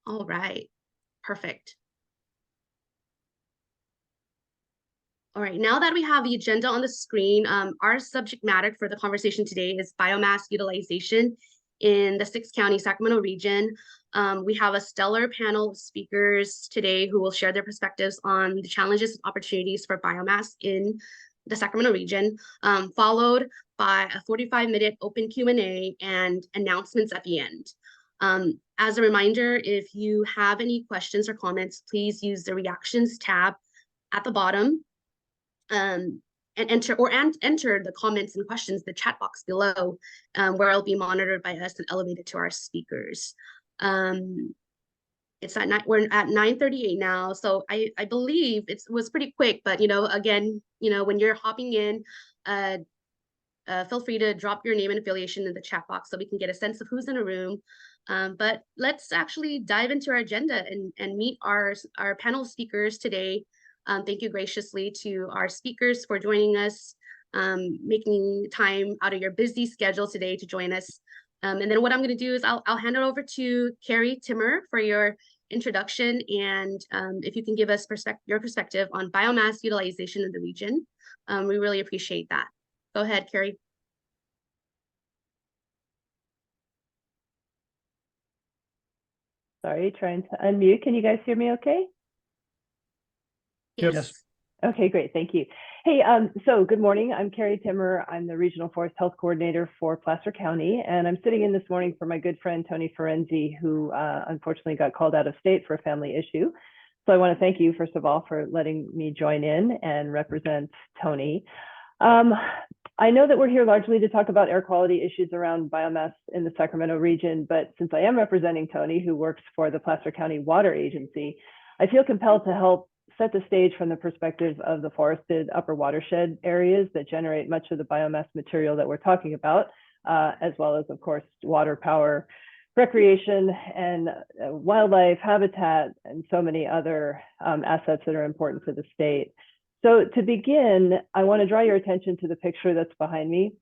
All right, perfect. All right, now that we have the agenda on the screen, our subject matter for the conversation today is biomass utilization in the 6-county Sacramento region. We have a stellar panel of speakers today who will share their perspectives on the challenges and opportunities for biomass in the Sacramento region, followed by a 45-minute open Q&A and announcements at the end. As a reminder, if you have any questions or comments, please use the reactions tab at the bottom and enter the comments and questions, the chat box below, where it'll be monitored by us and elevated to our speakers. It's at we're at 9:38 now, so I believe it was pretty quick, but again, when you're hopping in, feel free to drop your name and affiliation in the chat box so we can get a sense of who's in a room. But let's actually dive into our agenda and meet our panel speakers today. Thank you graciously to our speakers for joining us, making time out of your busy schedule today to join us. And then what I'm going to do is I'll hand it over to Kerri Timmer for your introduction, and if you can give us your perspective on biomass utilization in the region, we really appreciate that. Go ahead, Kerri. Sorry, trying to unmute. Can you guys hear me okay? Yes. Okay, great. Thank you. Hey, so good morning. I'm Kerri Timmer. I'm the Regional Forest Health Coordinator for Placer County, and I'm sitting in this morning for my good friend, Tony Ferenzi, who unfortunately got called out of state for a family issue. So I want to thank you, first of all, for letting me join in and represent Tony. I know that we're here largely to talk about air quality issues around biomass in the Sacramento region, but since I am representing Tony, who works for the Placer County Water Agency, I feel compelled to help set the stage from the perspective of the forested upper watershed areas that generate much of the biomass material that we're talking about, as well as, of course, water, power, recreation, and wildlife habitat, and so many other assets that are important to the state. So to begin, I want to draw your attention to the picture that's behind me.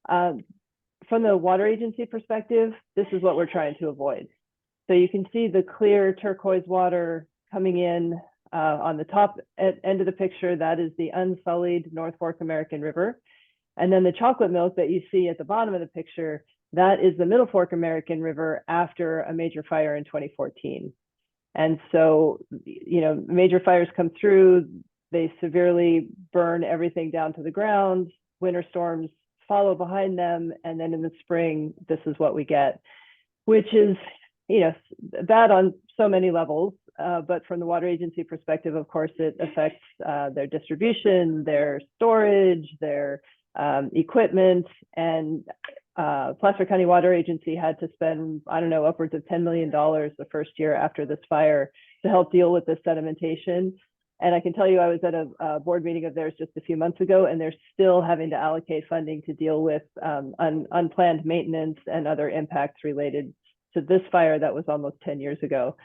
From the water agency perspective, this is what we're trying to avoid. So you can see the clear turquoise water coming in on the top end of the picture. That is the unsullied North Fork American River. And then the chocolate milk that you see at the bottom of the picture, that is the Middle Fork American River after a major fire in 2014. And so, major fires come through, they severely burn everything down to the ground, winter storms follow behind them, and then in the spring, this is what we get, which is, bad on so many levels. But from the water agency perspective, of course, it affects their distribution, their storage, their equipment, and Placer County Water Agency had to spend, I don't know, upwards of $10 million the first year after this fire to help deal with the sedimentation. And I can tell you, I was at a board meeting of theirs just a few months ago, and they're still having to allocate funding to deal with unplanned maintenance and other impacts related to this fire that was almost 10 years ago.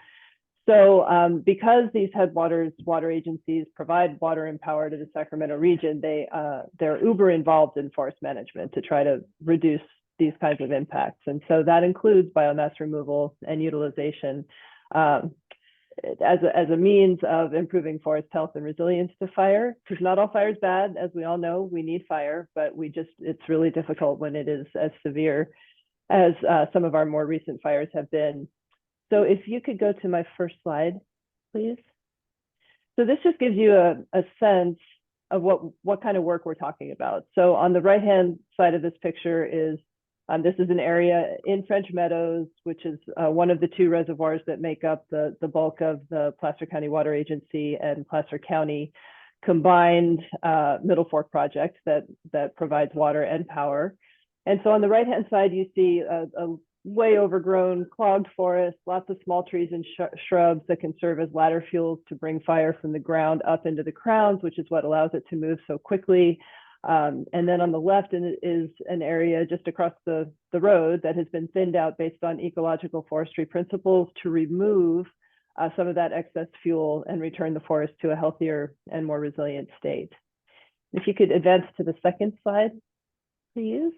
So because these headwaters water agencies provide water and power to the Sacramento region, they're uber involved in forest management to try to reduce these kinds of impacts. And so that includes biomass removal and utilization as a means of improving forest health and resilience to fire. Because not all fire is bad, as we all know. We need fire, but it's really difficult when it is as severe as some of our more recent fires have been. So if you could go to my first slide, please. So this just gives you a sense of what kind of work we're talking about. So on the right-hand side of this picture is, this is an area in French Meadows, which is one of the two reservoirs that make up the bulk of the Placer County Water Agency and Placer County combined Middle Fork project that provides water and power. And so on the right-hand side, you see a way overgrown clogged forest, lots of small trees and shrubs that can serve as ladder fuels to bring fire from the ground up into the crowns, which is what allows it to move so quickly. And then on the left is an area just across the road that has been thinned out based on ecological forestry principles to remove some of that excess fuel and return the forest to a healthier and more resilient state. If you could advance to the second slide, please.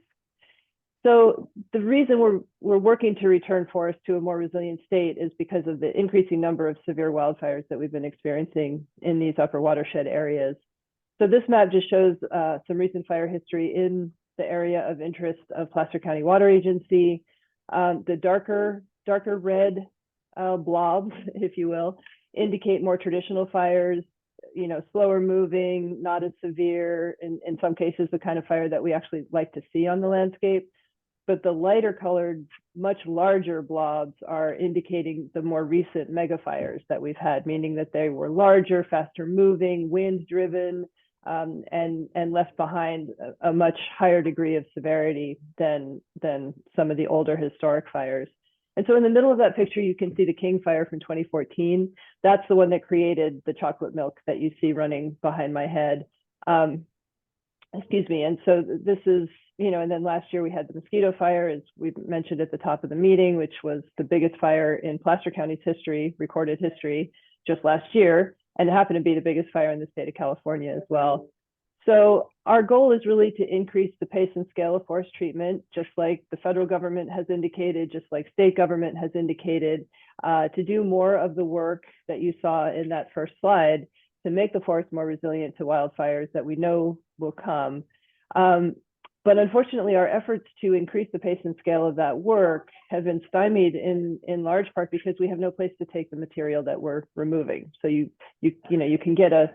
So the reason we're working to return forests to a more resilient state is because of the increasing number of severe wildfires that we've been experiencing in these upper watershed areas. So this map just shows some recent fire history in the area of interest of Placer County Water Agency. The darker red blobs, if you will, indicate more traditional fires, slower moving, not as severe, in some cases, the kind of fire that we actually like to see on the landscape. But the lighter colored, much larger blobs are indicating the more recent mega fires that we've had, meaning that they were larger, faster moving, wind driven, and left behind a much higher degree of severity than some of the older historic fires. And so in the middle of that picture, you can see the King Fire from 2014. That's the one that created the chocolate milk that you see running behind my head. Excuse me. And so this is, and then last year we had the Mosquito Fire, as we mentioned at the top of the meeting, which was the biggest fire in Placer County's history, recorded history, just last year, and it happened to be the biggest fire in the state of California as well. So our goal is really to increase the pace and scale of forest treatment, just like the federal government has indicated, just like state government has indicated, to do more of the work that you saw in that first slide to make the forest more resilient to wildfires that we know will come. But unfortunately, our efforts to increase the pace and scale of that work have been stymied in large part because we have no place to take the material that we're removing. So you can get a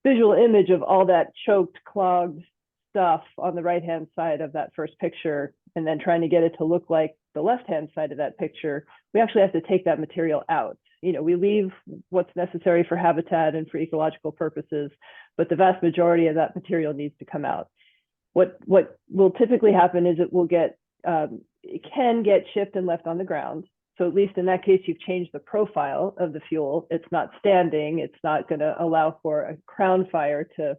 visual image of all that choked, clogged stuff on the right-hand side of that first picture, and then trying to get it to look like the left-hand side of that picture. We actually have to take that material out. We leave what's necessary for habitat and for ecological purposes, but the vast majority of that material needs to come out. What will typically happen is it can get shipped and left on the ground. So at least in that case, you've changed the profile of the fuel. It's not standing. It's not going to allow for a crown fire to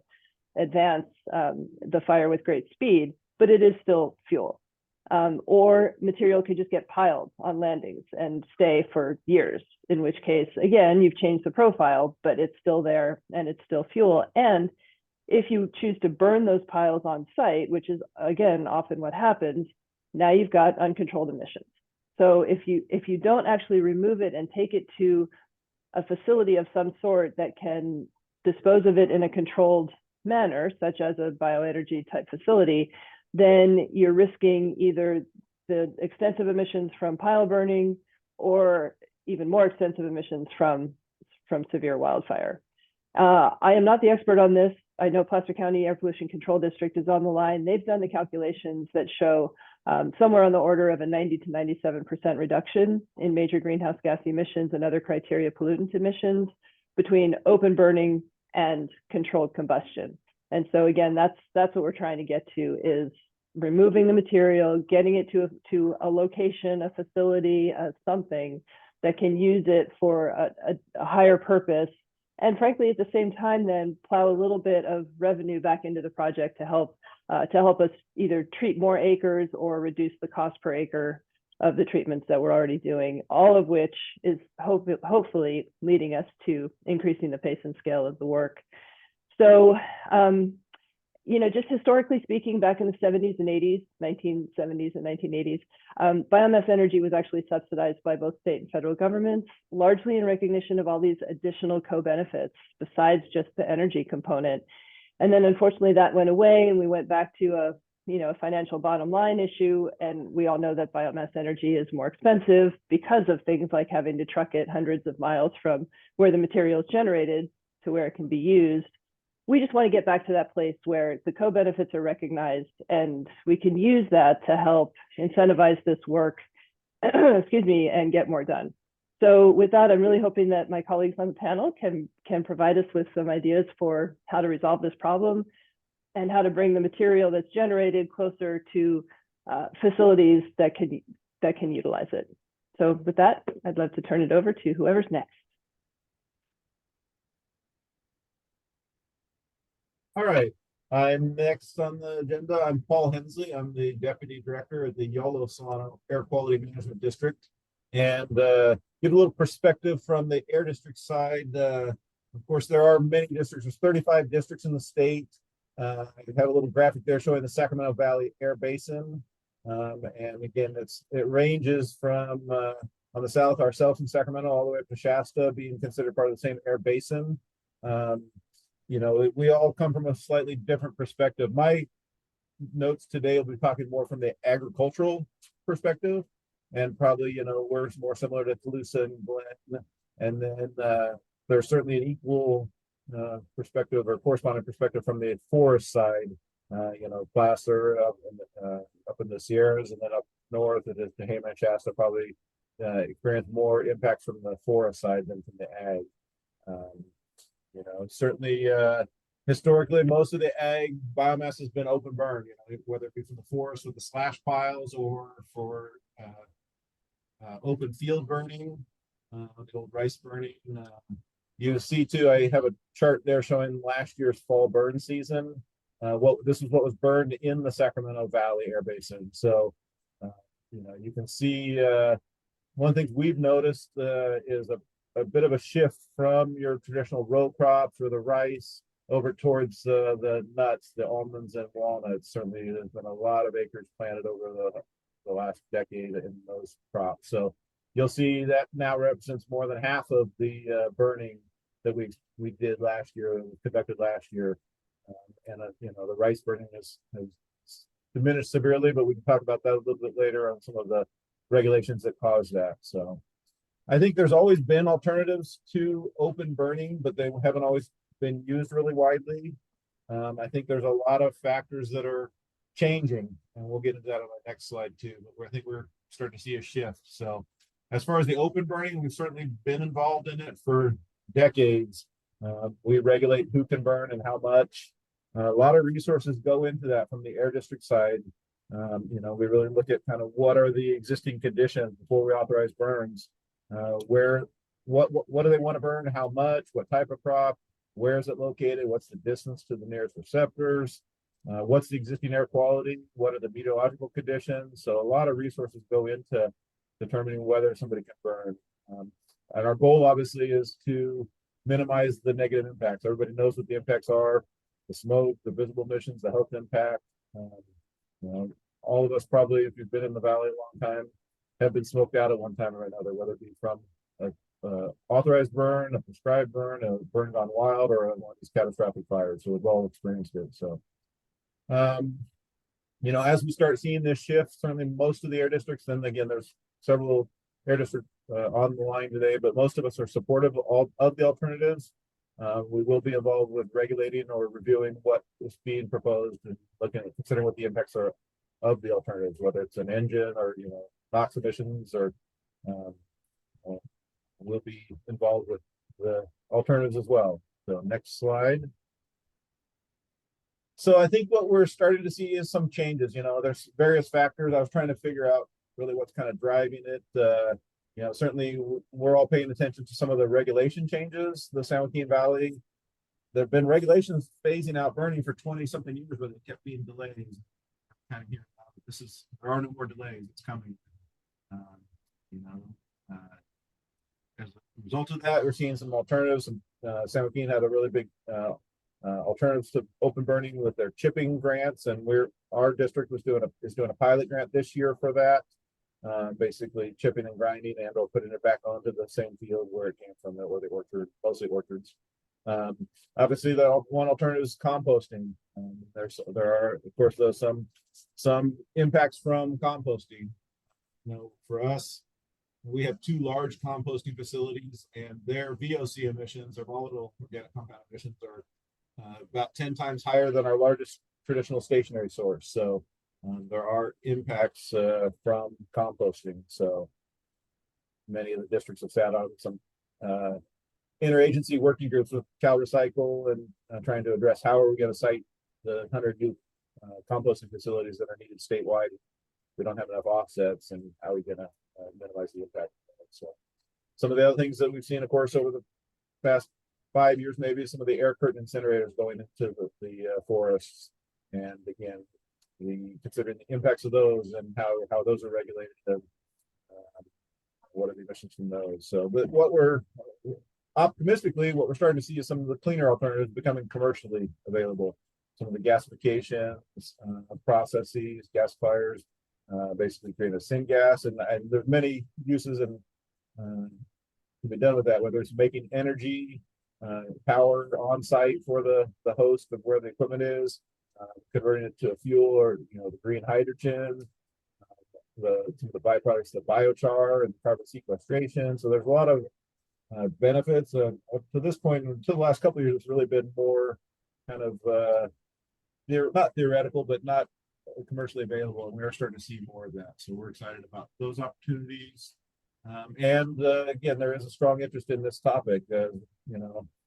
advance the fire with great speed, but it is still fuel. Or material could just get piled on landings and stay for years, in which case, again, you've changed the profile, but it's still there and it's still fuel. And if you choose to burn those piles on site, which is, again, often what happens, now you've got uncontrolled emissions. So if you don't actually remove it and take it to a facility of some sort that can dispose of it in a controlled manner, such as a bioenergy type facility, then you're risking either the extensive emissions from pile burning or even more extensive emissions from severe wildfire. I am not the expert on this. I know Placer County Air Pollution Control District is on the line. They've done the calculations that show somewhere on the order of a 90 to 97% reduction in major greenhouse gas emissions and other criteria pollutant emissions between open burning and controlled combustion. And so again, that's what we're trying to get to, is removing the material, getting it to a location, a facility, something that can use it for a higher purpose. And frankly, at the same time, then plow a little bit of revenue back into the project to help us either treat more acres or reduce the cost per acre of the treatments that we're already doing, all of which is hopefully leading us to increasing the pace and scale of the work. So, just historically speaking, back in the 70s and 80s, 1970s and 1980s, biomass energy was actually subsidized by both state and federal governments, largely in recognition of all these additional co-benefits besides just the energy component. And then unfortunately that went away, and we went back to a financial bottom line issue. And we all know that biomass energy is more expensive because of things like having to truck it hundreds of miles from where the material is generated to where it can be used. We just want to get back to that place where the co-benefits are recognized, and we can use that to help incentivize this work, excuse me, and get more done. So with that, I'm really hoping that my colleagues on the panel can provide us with some ideas for how to resolve this problem and how to bring the material that's generated closer to facilities that can utilize it. So with that, I'd love to turn it over to whoever's next. All right, I'm next on the agenda. I'm Paul Hensleigh. I'm the Deputy Director at the Yolo-Solano Air Quality Management District. And give a little perspective from the Air District side. Of course, there are many districts. There's 35 districts in the state. I have a little graphic there showing the Sacramento Valley Air Basin. And again, it ranges from on the south, ourselves in Sacramento, all the way up to Shasta, being considered part of the same air basin. You know, we all come from a slightly different perspective. My notes today will be talking more from the agricultural perspective, and probably, you know, we're more similar to Toulouse and Glen, and then there's certainly an equal perspective or corresponding perspective from the forest side. You know, Placer up in the Sierras, and then up north it is Tehama and Shasta probably experience more impacts from the forest side than from the ag. You know, certainly historically most of the ag biomass has been open burn, you know, whether it be from the forest with the slash piles or for open field burning, the old rice burning. You see too, I have a chart there showing last year's fall burn season. This is what was burned in the Sacramento Valley Air Basin. So, you know, you can see one thing we've noticed is a bit of a shift from your traditional row crops or the rice over towards the nuts, the almonds and walnuts. Certainly, there's been a lot of acres planted over the last decade in those crops. So you'll see that now represents more than half of the burning that we did last year, conducted last year. You know, the rice burning has diminished severely, but we can talk about that a little bit later on some of the regulations that cause that. So I think there's always been alternatives to open burning, but they haven't always been used really widely. I think there's a lot of factors that are changing, and we'll get into that on the next slide too, but I think we're starting to see a shift. So as far as the open burning, we've certainly been involved in it for decades. We regulate who can burn and how much. A lot of resources go into that from the air district side. You know, we really look at kind of what are the existing conditions before we authorize burns. What do they want to burn? How much? What type of crop? Where is it located? What's the distance to the nearest receptors? What's the existing air quality? What are the meteorological conditions? So a lot of resources go into determining whether somebody can burn. And our goal obviously is to minimize the negative impacts. Everybody knows what the impacts are: the smoke, the visible emissions, the health impact. You know, all of us probably, if you've been in the valley a long time, have been smoked out at one time or another, whether it be from a authorized burn, a prescribed burn, a burn gone wild, or one of these catastrophic fires. So we've all experienced it. So, you know, as we start seeing this shift, certainly most of the air districts, then again, there's several air districts on the line today, but most of us are supportive of the alternatives. We will be involved with regulating or reviewing what is being proposed and looking at considering what the impacts are of the alternatives, whether it's an engine or, you know, NOx emissions, or we'll be involved with the alternatives as well. So next slide. So I think what we're starting to see is some changes. You know, there's various factors. I was trying to figure out really what's kind of driving it. You know, certainly we're all paying attention to some of the regulation changes. The San Joaquin Valley, there have been regulations phasing out burning for 20-something years, but it kept being delayed. Kind of hearing there are no more delays. It's coming. You know, as a result of that, we're seeing some alternatives. San Joaquin had a really big alternatives to open burning with their chipping grants, and our district is doing a pilot grant this year for that. Basically chipping and grinding and or putting it back onto the same field where it came from, or the orchard, mostly orchards. Obviously, the one alternative is composting. There are, of course, some impacts from composting. You know, for us, we have two large composting facilities, and their VOC emissions, or volatile organic compound emissions, are about 10 times higher than our largest traditional stationary source. So there are impacts from composting. So many of the districts have sat on some interagency working groups with Cal Recycle and trying to address how are we going to site the 100 new composting facilities that are needed statewide. We don't have enough offsets, and how are we going to minimize the impact? So some of the other things that we've seen, of course, over the past 5 years, maybe some of the air curtain incinerators going into the forests, and again, considering the impacts of those and how those are regulated, and what are the emissions from those. So, but what we're optimistically, what we're starting to see is some of the cleaner alternatives becoming commercially available. Some of the gasification processes, gasifiers, basically create a syngas, and there's many uses and to be done with that, whether it's making energy, power on site for the host of where the equipment is, converting it to a fuel or the green hydrogen, some of the byproducts, the biochar and carbon sequestration. So there's a lot of benefits. Up to this point, until the last couple of years, it's really been more kind of not theoretical, but not commercially available, and we are starting to see more of that. So we're excited about those opportunities. And again, there is a strong interest in this topic.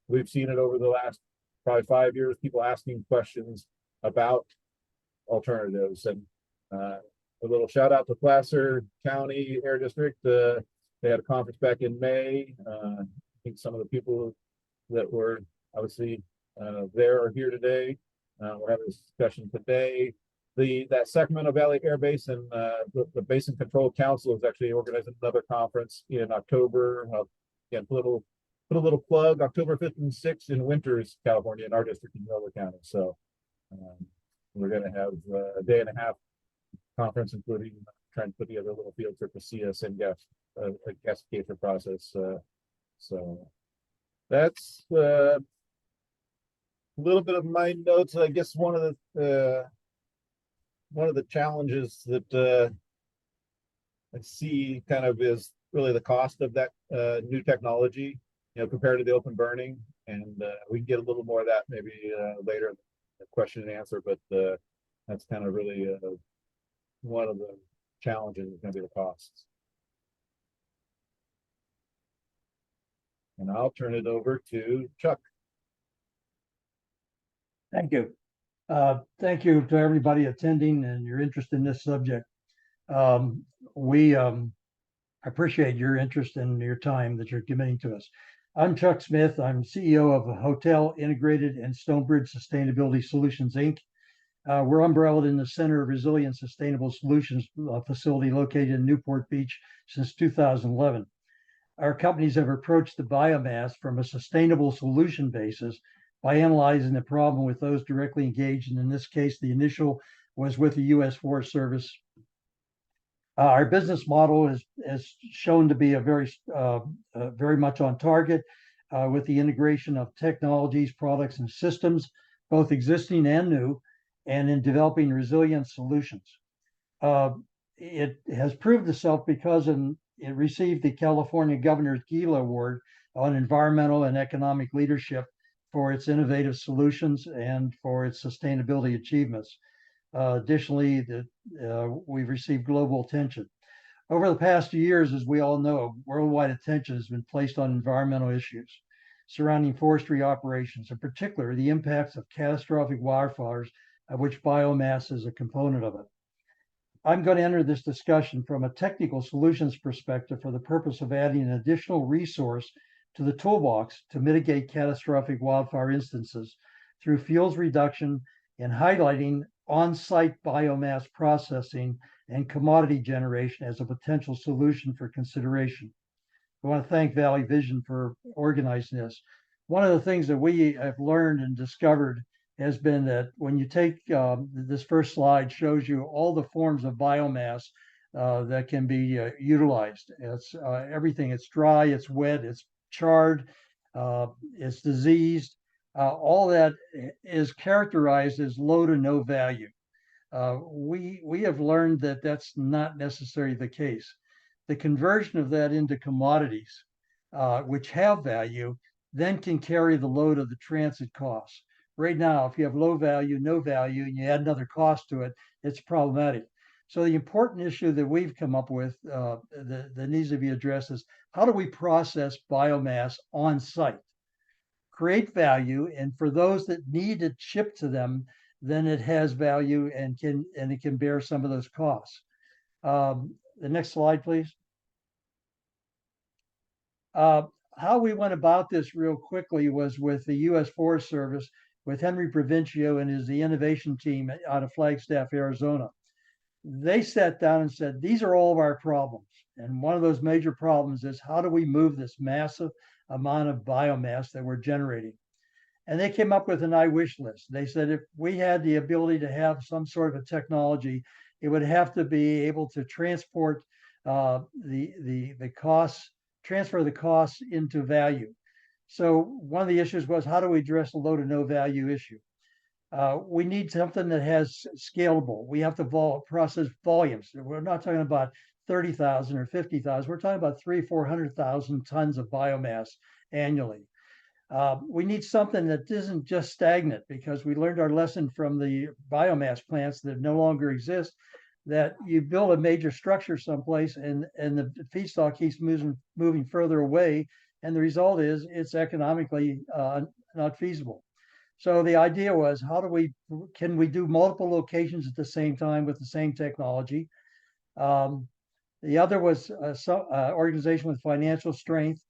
We've seen it over the last probably 5 years, people asking questions about alternatives. And a little shout out to Placer County Air District. They had a conference back in May. I think some of the people that were obviously there are here today. We're having this discussion today. That Sacramento Valley Air Basin, the Basin Control Council is actually organizing another conference in October. Again, put a little plug, October 5th and 6th in Winters, California, in our district in Yolo County. So we're going to have a day and a half conference, including trying to put together a little field trip to see us in a gasification process. So that's a little bit of my notes. I guess one of the challenges that I see kind of is really the cost of that new technology, compared to the open burning. And we can get a little more of that maybe later in the question and answer, but that's kind of really one of the challenges is going to be the costs. And I'll turn it over to Chuck. Thank you. Thank you to everybody attending and your interest in this subject. We appreciate your interest and your time that you're committing to us. I'm Chuck Smith. I'm CEO of Hotel Integrated and Stonebridge Sustainability Solutions, Inc. We're umbrellaed in the Center of Resilient Sustainable Solutions facility located in Newport Beach since 2011. Our companies have approached the biomass from a sustainable solution basis by analyzing the problem with those directly engaged. And in this case, the initial was with the U.S. Forest Service. Our business model is shown to be very much on target with the integration of technologies, products, and systems, both existing and new, and in developing resilient solutions. It has proved itself because it received the California Governor's Gila Award on environmental and economic leadership for its innovative solutions and for its sustainability achievements. Additionally, we've received global attention. Over the past few years, as we all know, worldwide attention has been placed on environmental issues surrounding forestry operations, in particular, the impacts of catastrophic wildfires, of which biomass is a component of it. I'm going to enter this discussion from a technical solutions perspective for the purpose of adding an additional resource to the toolbox to mitigate catastrophic wildfire instances through fuels reduction and highlighting on-site biomass processing and commodity generation as a potential solution for consideration. I want to thank Valley Vision for organizing this. One of the things that we have learned and discovered has been that when you take this first slide shows you all the forms of biomass that can be utilized. It's everything. It's dry, it's wet, it's charred, it's diseased. All that is characterized as low to no value. We have learned that that's not necessarily the case. The conversion of that into commodities, which have value, then can carry the load of the transit costs. Right now, if you have low value, no value, and you add another cost to it, it's problematic. So the important issue that we've come up with that needs to be addressed is how do we process biomass on site, create value, and for those that need it shipped to them, then it has value and it can bear some of those costs. The next slide, please. How we went about this real quickly was with the U.S. Forest Service, with Henry Provincia and the innovation team out of Flagstaff, Arizona. They sat down and said, these are all of our problems. And one of those major problems is how do we move this massive amount of biomass that we're generating? And they came up with an I wish list. They said, if we had the ability to have some sort of a technology It would have to be able to transport the costs, transfer the costs into value. So one of the issues was, how do we address the low to no value issue? We need something that has scalable. We have to process volumes. We're not talking about 30,000 or 50,000. We're talking about 400,000 tons of biomass annually. We need something that isn't just stagnant, because we learned our lesson from the biomass plants that no longer exist, that you build a major structure someplace and the feedstock keeps moving further away. And the result is it's economically not feasible. So the idea was, can we do multiple locations at the same time with the same technology? The other was organization with financial strength.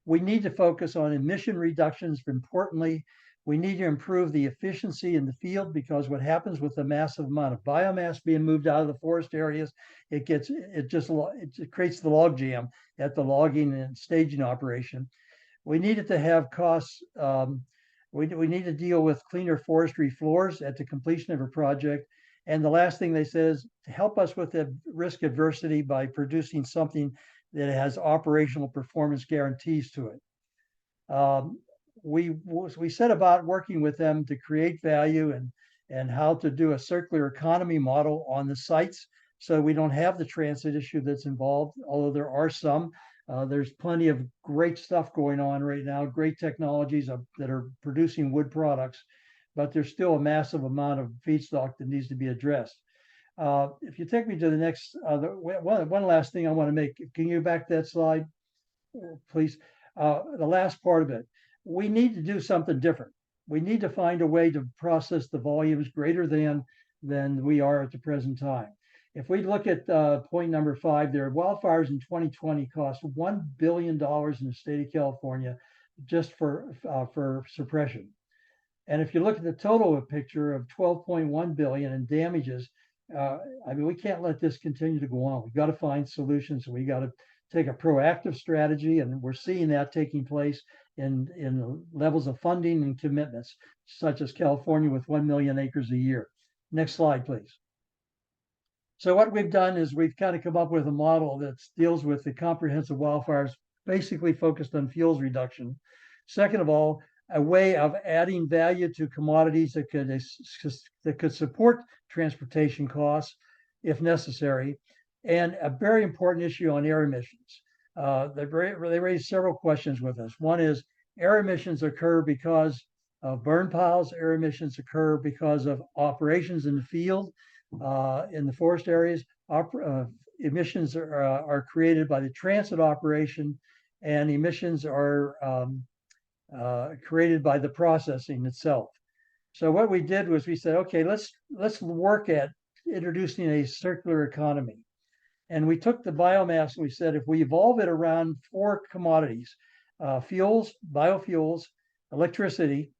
We need to focus on emission reductions. Importantly, we need to improve the efficiency in the field, because what happens with the massive amount of biomass being moved out of the forest areas, it creates the log jam at the logging and staging operation. We needed to have costs. We need to deal with cleaner forestry floors at the completion of a project. And the last thing they said is to help us with the risk adversity by producing something that has operational performance guarantees to it. We set about working with them to create value and how to do a circular economy model on the sites, so we don't have the transit issue that's involved, although there are some. There's plenty of great stuff going on right now, great technologies that are producing wood products, but there's still a massive amount of feedstock that needs to be addressed. If you take me to the next, one last thing I want to make. Can you back that slide, please? The last part of it. We need to do something different. We need to find a way to process the volumes greater than we are at the present time. If we look at point number 5 there, wildfires in 2020 cost $1 billion in the state of California just for suppression. And if you look at the total picture of 12.1 billion in damages, I mean, we can't let this continue to go on. We've got to find solutions. We got to take a proactive strategy, and we're seeing that taking place in levels of funding and commitments, such as California with 1 million acres a year. Next slide, please. So what we've done is we've kind of come up with a model that deals with the comprehensive wildfires, basically focused on fuels reduction. Second of all, a way of adding value to commodities that could support transportation costs if necessary, and a very important issue on air emissions. They raised several questions with us. One is, air emissions occur because of burn piles. Air emissions occur because of operations in the field. In the forest areas, emissions are created by the transit operation, and emissions are created by the processing itself. So what we did was we said, okay, let's work at introducing a circular economy. And we took the biomass and we said, if we evolve it around 4 commodities, fuels, biofuels, electricity,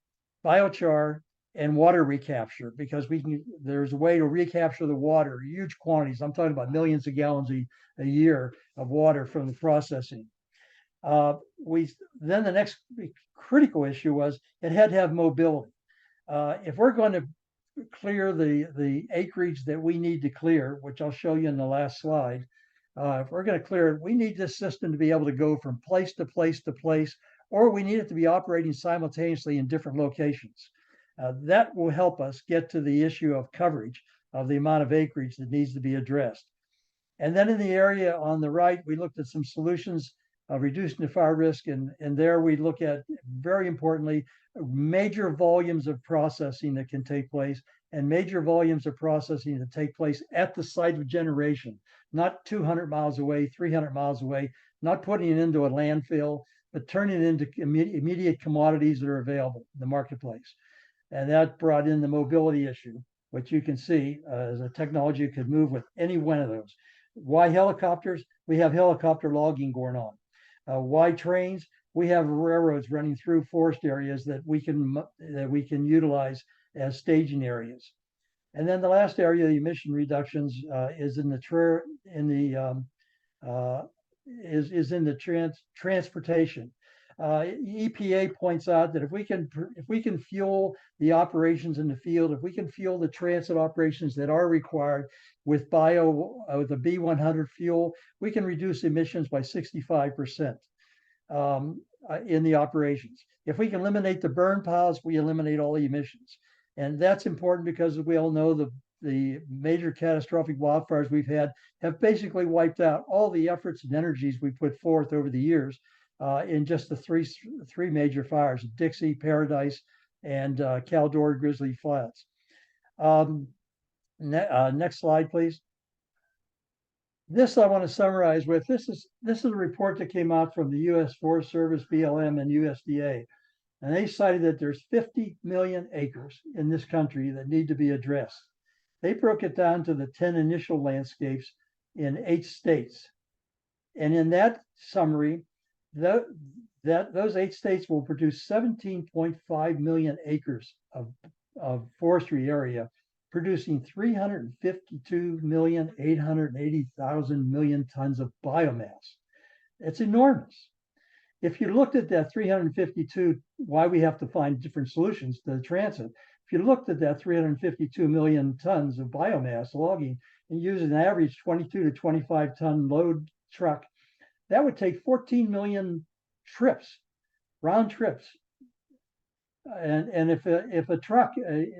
biochar, and water recapture, because there's a way to recapture the water, huge quantities. I'm talking about millions of gallons a year of water from the processing. Then the next critical issue was it had to have mobility. If we're going to clear the acreage that we need to clear, which I'll show you in the last slide, if we're going to clear it, we need this system to be able to go from place to place to place, or we need it to be operating simultaneously in different locations. That will help us get to the issue of coverage of the amount of acreage that needs to be addressed. And then in the area on the right, we looked at some solutions of reducing the fire risk. And there we look at, very importantly, major volumes of processing that can take place, and major volumes of processing that take place at the site of generation, not 200 miles away, 300 miles away, not putting it into a landfill, but turning it into immediate commodities that are available in the marketplace. And that brought in the mobility issue, which you can see as a technology could move with any one of those. Why helicopters? We have helicopter logging going on. Why trains? We have railroads running through forest areas that we can utilize as staging areas. And then the last area, the emission reductions, is in the transportation. EPA points out that if we can fuel the operations in the field, if we can fuel the transit operations that are required with the B100 fuel, we can reduce emissions by 65% in the operations. If we can eliminate the burn piles, we eliminate all the emissions. And that's important because we all know the major catastrophic wildfires we've had have basically wiped out all the efforts and energies we put forth over the years in just the three major fires: Dixie, Paradise, and Caldor Grizzly Flats. Next slide, please. This I want to summarize with. This is a report that came out from the U.S. Forest Service, BLM, and USDA. And they cited that there's 50 million acres in this country that need to be addressed. They broke it down to the 10 initial landscapes in 8 states. And in that summary, those 8 states will produce 17.5 million acres of forestry area, producing 352,880,000 million tons of biomass. It's enormous. If you looked at that 352, why we have to find different solutions to the transit, if you looked at that 352 million tons of biomass logging and used an average 22 to 25 ton load truck, that would take 14 million trips, round trips. And if a truck,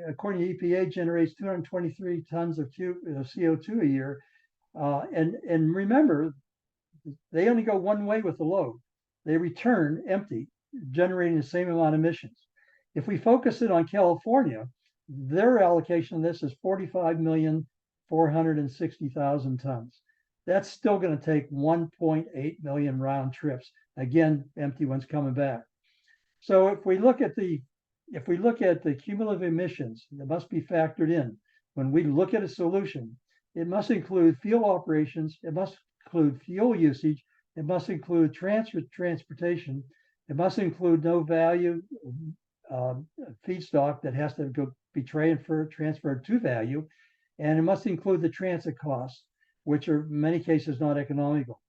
according to EPA, generates 223 tons of CO2 a year, and remember, they only go one way with the load. They return empty, generating the same amount of emissions. If we focus it on California, their allocation of this is 45,460,000 tons. That's still going to take 1.8 million round trips. Again, empty ones coming back. So if we look at the cumulative emissions that must be factored in when we look at a solution, it must include field operations, it must include fuel usage, it must include transportation, it must include no value feedstock that has to be transferred to value, and it must include the transit costs, which are in many cases not economical.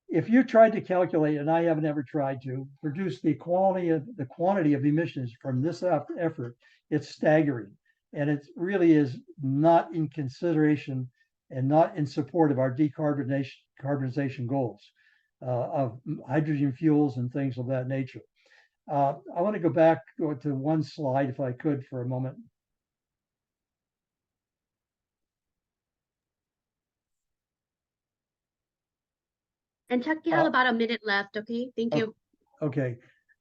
If you tried to calculate, and I haven't ever tried to, produce the quantity of emissions from this effort, it's staggering. And it really is not in consideration and not in support of our decarbonization goals of hydrogen fuels and things of that nature. I want to go to one slide, if I could, for a moment. And Chuck, you have about a minute left. Okay, thank you. Okay,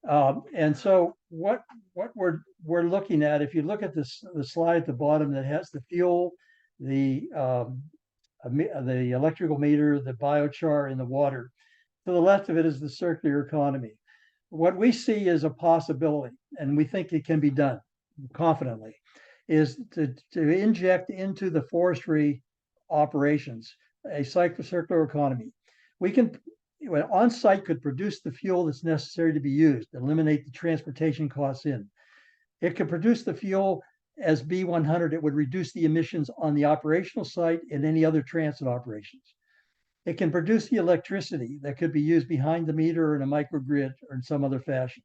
and so what we're looking at, if you look at the slide at the bottom that has the fuel, the electrical meter, the biochar, and the water, to the left of it is the circular economy. What we see as a possibility, and we think it can be done confidently, is to inject into the forestry operations a circular economy. We can, on site, could produce the fuel that's necessary to be used, eliminate the transportation costs in. It could produce the fuel as B100. It would reduce the emissions on the operational site and any other transit operations. It can produce the electricity that could be used behind the meter or in a microgrid or in some other fashion.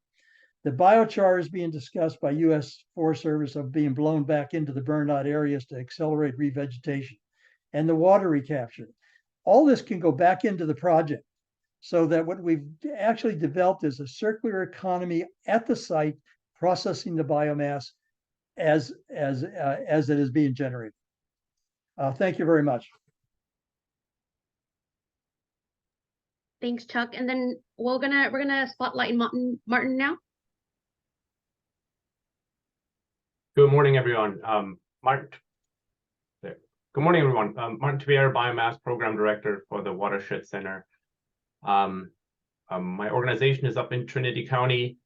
The biochar is being discussed by U.S. Forest Service of being blown back into the burned out areas to accelerate revegetation, and the water recapture. All this can go back into the project, so that what we've actually developed is a circular economy at the site, processing the biomass as it is being generated. Thank you very much. Thanks, Chuck. And then we're gonna spotlight Martin now. Good morning, everyone. Martin. There. Good morning, everyone. Martin Tavier, Biomass Program Director for the Watershed Center. My organization is up in Trinity County,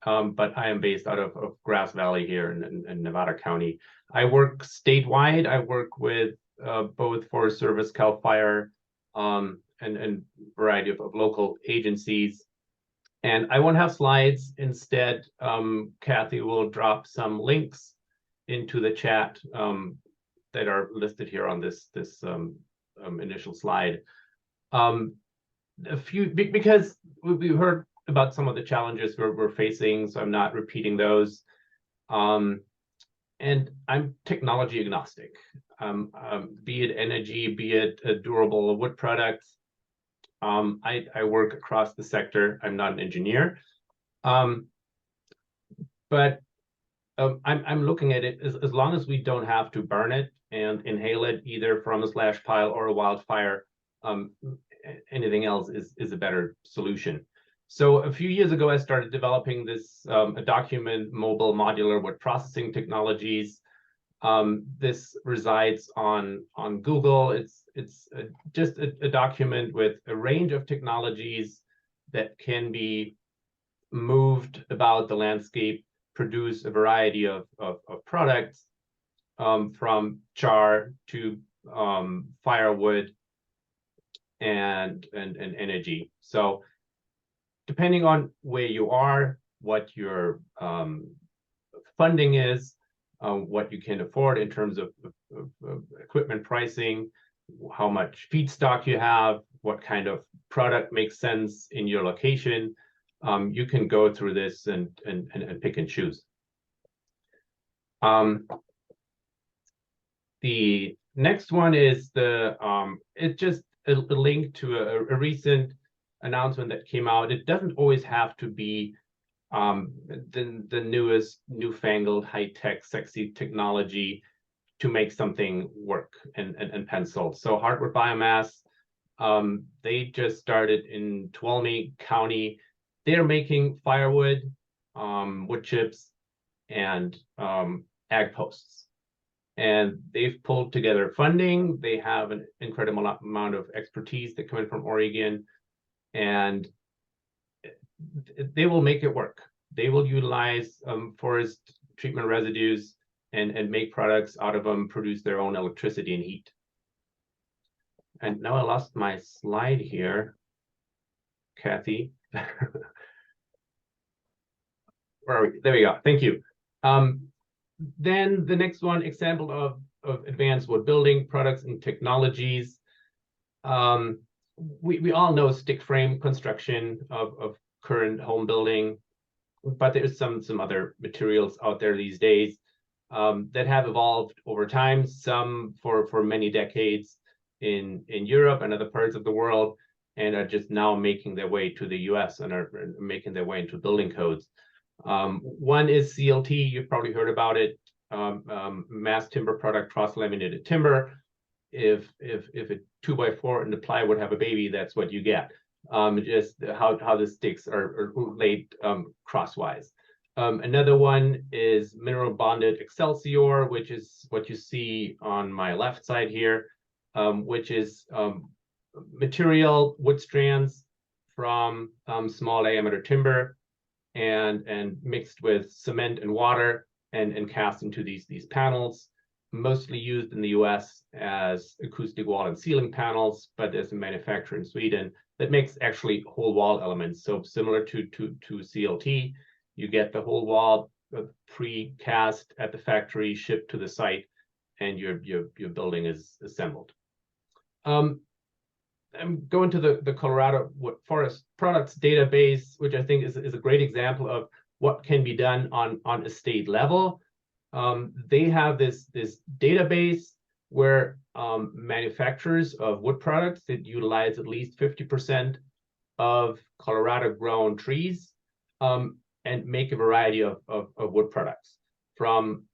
but I am based out of Grass Valley here in Nevada County. I work statewide. I work with both Forest Service, CAL FIRE, and variety of local agencies. And I won't have slides. Instead, Kathy will drop some links into the chat that are listed here on this initial slide. Because we heard about some of the challenges we're facing, so I'm not repeating those. And I'm technology agnostic, be it energy, be it durable wood products. I work across the sector. I'm not an engineer, but I'm looking at it as long as we don't have to burn it and inhale it either from a slash pile or a wildfire. Anything else is a better solution. So a few years ago, I started developing this a document, mobile modular wood processing technologies. This resides on Google. It's just a document with a range of technologies that can be moved about the landscape, produce a variety of products, from char to firewood and energy. So depending on where you are, what your funding is, what you can afford in terms of equipment pricing, how much feedstock you have, what kind of product makes sense in your location, you can go through this and pick and choose. The next one is it's just a link to a recent announcement that came out. It doesn't always have to be the newest, newfangled, high-tech, sexy technology to make something work and pencil. So hardwood biomass, they just started in Tuolumne County. They're making firewood, wood chips, and ag posts. And they've pulled together funding. They have an incredible amount of expertise that come in from Oregon, and they will make it work. They will utilize forest treatment residues and make products out of them, produce their own electricity and heat. And now I lost my slide here, Kathy. Where are we? There we go. Thank you. Then the next one, example of advanced wood building products and technologies. We all know stick frame construction of current home building, but there's some other materials out there these days that have evolved over time, some for many decades in Europe and other parts of the world, and are just now making their way to the US and are making their way into building codes. One is CLT, you've probably heard about it, mass timber product, cross-laminated timber. If a 2x4 and the plywood have a baby, that's what you get. Just how the sticks are laid crosswise. Another one is mineral bonded Excelsior, which is what you see on my left side here, which is material, wood strands from small diameter timber and mixed with cement and water and cast into these panels, mostly used in the US as acoustic wall and ceiling panels, but there's a manufacturer in Sweden that makes actually whole wall elements. So similar to CLT, you get the whole wall pre-cast at the factory, shipped to the site, and your building is assembled. I'm going to the Colorado Forest Products database, which I think is a great example of what can be done on a state level. They have this database where manufacturers of wood products that utilize at least 50% of Colorado grown trees and make a variety of wood products, from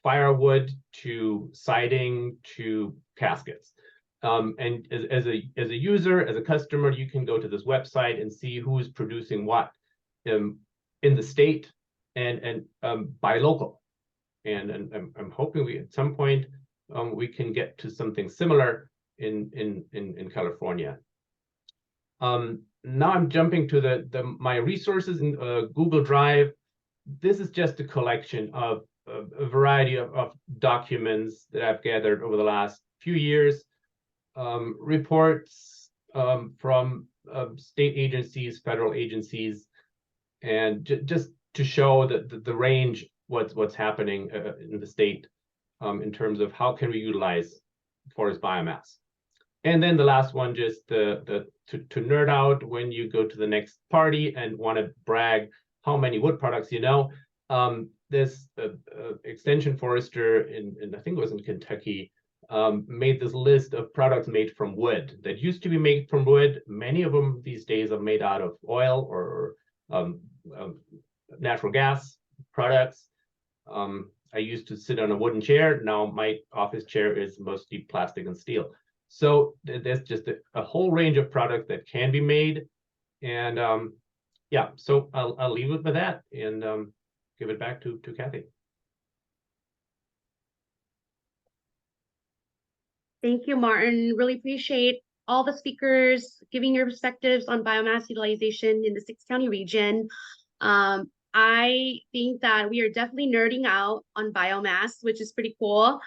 firewood to siding to caskets. And as a user, as a customer, you can go to this website and see who is producing what in the state and buy local. And I'm hoping we at some point we can get to something similar in California. Now I'm jumping to my resources in Google Drive. This is just a collection of a variety of documents that I've gathered over the last few years. Reports from state agencies, federal agencies, and just to show the range what's happening in the state in terms of how can we utilize forest biomass. And then the last one, just to nerd out when you go to the next party and want to brag how many wood products you know. This extension forester in I think it was in Kentucky made this list of products made from wood that used to be made from wood. Many of them these days are made out of oil or natural gas products. I used to sit on a wooden chair. Now my office chair is mostly plastic and steel. So there's just a whole range of products that can be made. And yeah, so I'll leave it with that and give it back to Kathy. Thank you, Martin. Really appreciate all the speakers giving your perspectives on biomass utilization in the 6-county region. I think that we are definitely nerding out on biomass, which is pretty cool.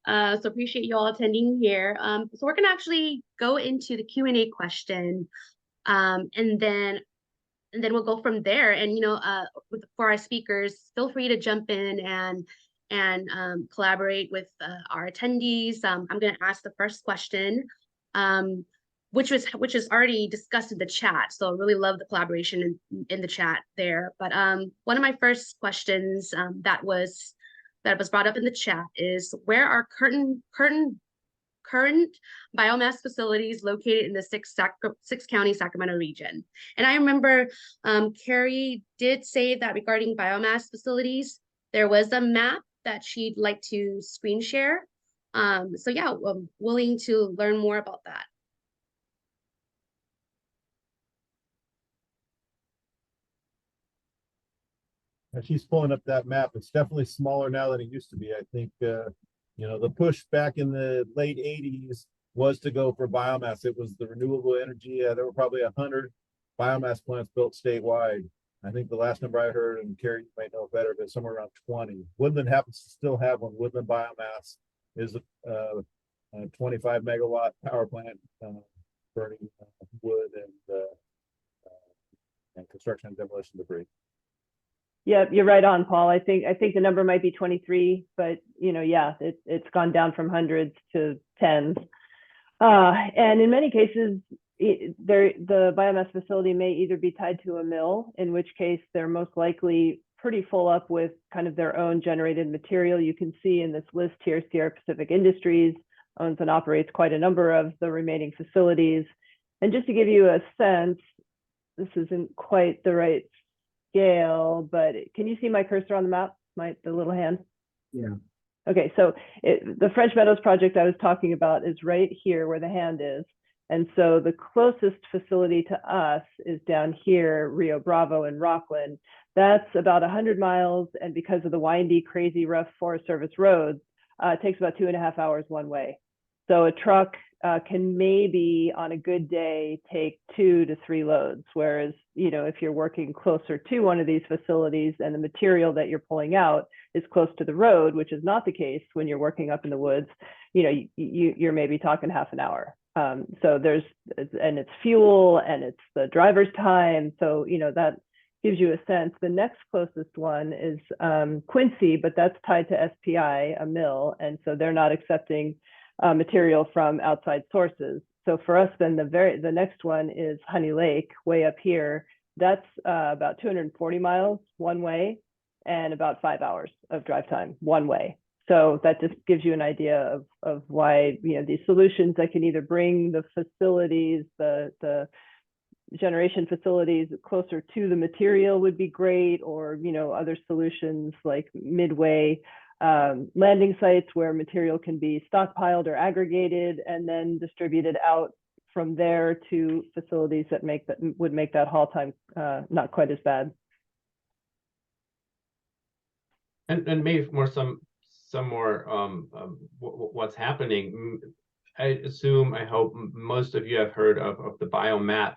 So appreciate you all attending here. So we're gonna actually go into the Q&A question, and then we'll go from there. And for our speakers, feel free to jump in and collaborate with our attendees. I'm gonna ask the first question, which is already discussed in the chat. So I really love the collaboration in the chat there. But one of my first questions that was brought up in the chat is, where are current biomass facilities located in the 6-county Sacramento region? And I remember Kerri did say that regarding biomass facilities, there was a map that she'd like to screen share. So yeah, I'm willing to learn more about that. She's pulling up that map. It's definitely smaller now than it used to be. I think, the push back in the late 80s was to go for biomass. It was the renewable energy. There were probably 100 biomass plants built statewide. I think the last number I heard, and Kerri might know better, but somewhere around 20. Woodland happens to still have one. Woodland Biomass is a 25 megawatt power plant burning wood and construction and demolition debris. Yeah, you're right on, Paul. I think the number might be 23, but yeah, it's gone down from hundreds to tens. And in many cases, the biomass facility may either be tied to a mill, in which case they're most likely pretty full up with kind of their own generated material. You can see in this list here, Sierra Pacific Industries owns and operates quite a number of the remaining facilities. And just to give you a sense, this isn't quite the right scale, but can you see my cursor on the map, the little hand? Yeah. Okay, so the French Meadows project I was talking about is right here where the hand is. And so the closest facility to us is down here, Rio Bravo in Rockland. That's about 100 miles. And because of the windy, crazy, rough Forest Service roads, it takes about 2.5 hours one way. So a truck can maybe on a good day take 2 to 3 loads. Whereas, if you're working closer to one of these facilities and the material that you're pulling out is close to the road, which is not the case when you're working up in the woods, you're maybe talking half an hour. So it's fuel and it's the driver's time. So, that gives you a sense. The next closest one is Quincy, but that's tied to SPI, a mill. And so they're not accepting material from outside sources. So for us, then the next one is Honey Lake, way up here. That's about 240 miles one way and about 5 hours of drive time one way. So that just gives you an idea of why these solutions that can either bring the facilities, the generation facilities closer to the material would be great, or other solutions like midway landing sites where material can be stockpiled or aggregated and then distributed out from there to facilities that would make that haul time not quite as bad. And maybe some more what's happening. I hope most of you have heard of the biomat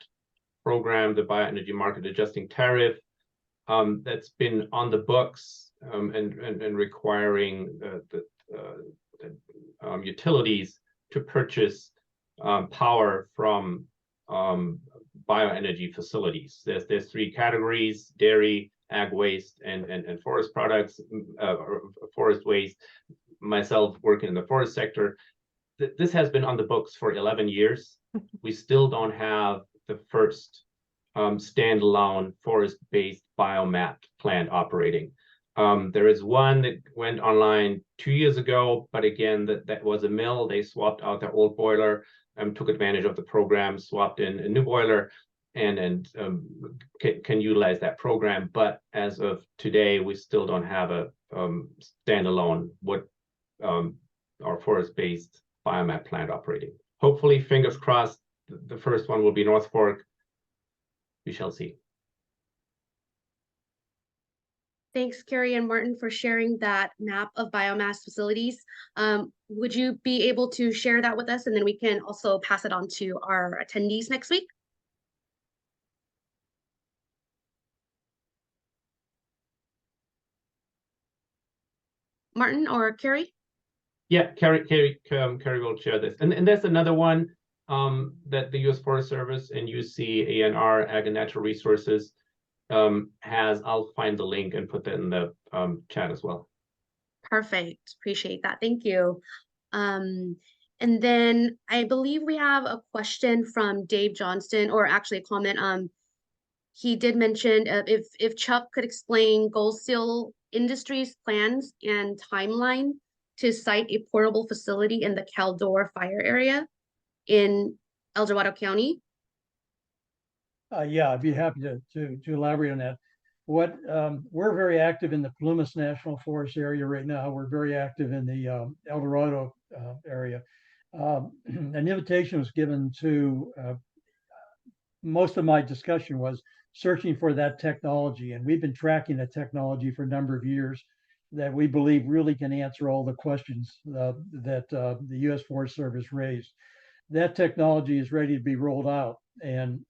program, the bioenergy market adjusting tariff, that's been on the books and requiring the utilities to purchase power from bioenergy facilities. There's 3 categories: dairy, ag waste, and forest products, or forest waste. Myself working in the forest sector, this has been on the books for 11 years. We still don't have the first standalone forest-based biomass plant operating. There is one that went online 2 years ago, but again, that was a mill. They swapped out their old boiler, took advantage of the program, swapped in a new boiler, and can utilize that program. But as of today, we still don't have a standalone wood or forest-based biomass plant operating. Hopefully, fingers crossed, the first one will be North Fork. We shall see. Thanks, Kerri and Martin, for sharing that map of biomass facilities. Would you be able to share that with us, and then we can also pass it on to our attendees next week? Martin or Kerri? Yeah, Kerri will share this. And there's another one that the U.S. Forest Service and UC ANR, Ag and Natural Resources, has. I'll find the link and put that in the chat as well. Perfect. Appreciate that. Thank you. And then I believe we have a question from Dave Johnston, or actually a comment. He did mention if Chuck could explain Gold Seal Industries' plans and timeline to site a portable facility in the Caldor fire area in El Dorado County. Yeah, I'd be happy to elaborate on that. What we're very active in the Plumas National Forest area right now. We're very active in the El Dorado area. An invitation was given to most of my discussion was searching for that technology, and we've been tracking the technology for a number of years that we believe really can answer all the questions that the U.S. Forest Service raised. That technology is ready to be rolled out, and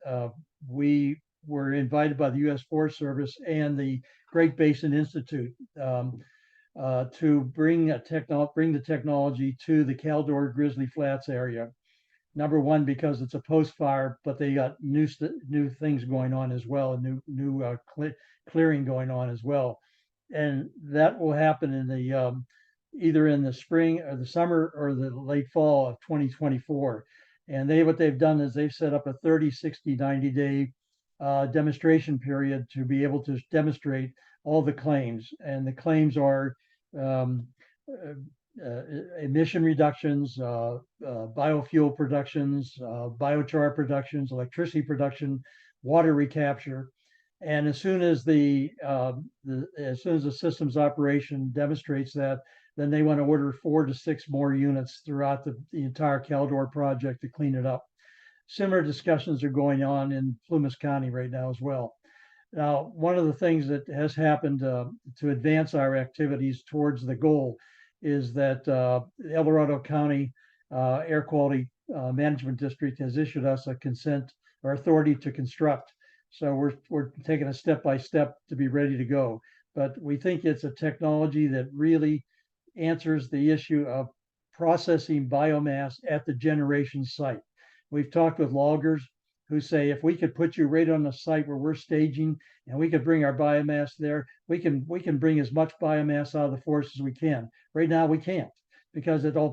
we were invited by the U.S. Forest Service and the Great Basin Institute to bring the technology to the Caldor Grizzly Flats area. Number one, because it's a post-fire, but they got new things going on as well, and new clearing going on as well, and that will happen in the either in the spring or the summer or the late fall of 2024. And what they've done is they've set up a 30, 60, 90-day demonstration period to be able to demonstrate all the claims. And the claims are emission reductions, biofuel productions, biochar productions, electricity production, water recapture. And as soon as the systems operation demonstrates that, then they want to order 4 to 6 more units throughout the entire Caldor project to clean it up. Similar discussions are going on in Plumas County right now as well. Now, one of the things that has happened to advance our activities towards the goal is that El Dorado County Air Quality Management District has issued us a consent or authority to construct. So we're taking a step by step to be ready to go. But we think it's a technology that really answers the issue of processing biomass at the generation site. We've talked with loggers who say, if we could put you right on the site where we're staging and we could bring our biomass there, we can bring as much biomass out of the forest as we can. Right now we can't, because it's all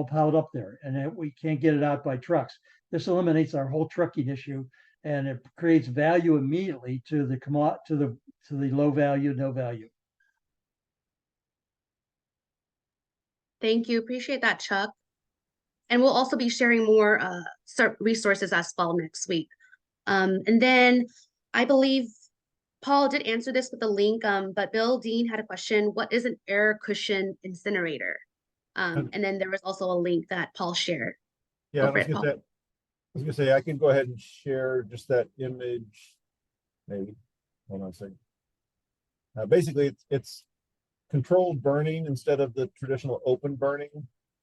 piled up there, and we can't get it out by trucks. This eliminates our whole trucking issue, and it creates value immediately to the low value, no value. Thank you. Appreciate that, Chuck. And we'll also be sharing more resources as well next week. And then I believe Paul did answer this with the link, but Bill Dean had a question. What is an air cushion incinerator? And then there was also a link that Paul shared. Yeah, I was gonna say I can go ahead and share just that image. Maybe. Hold on a second. Basically, it's controlled burning instead of the traditional open burning.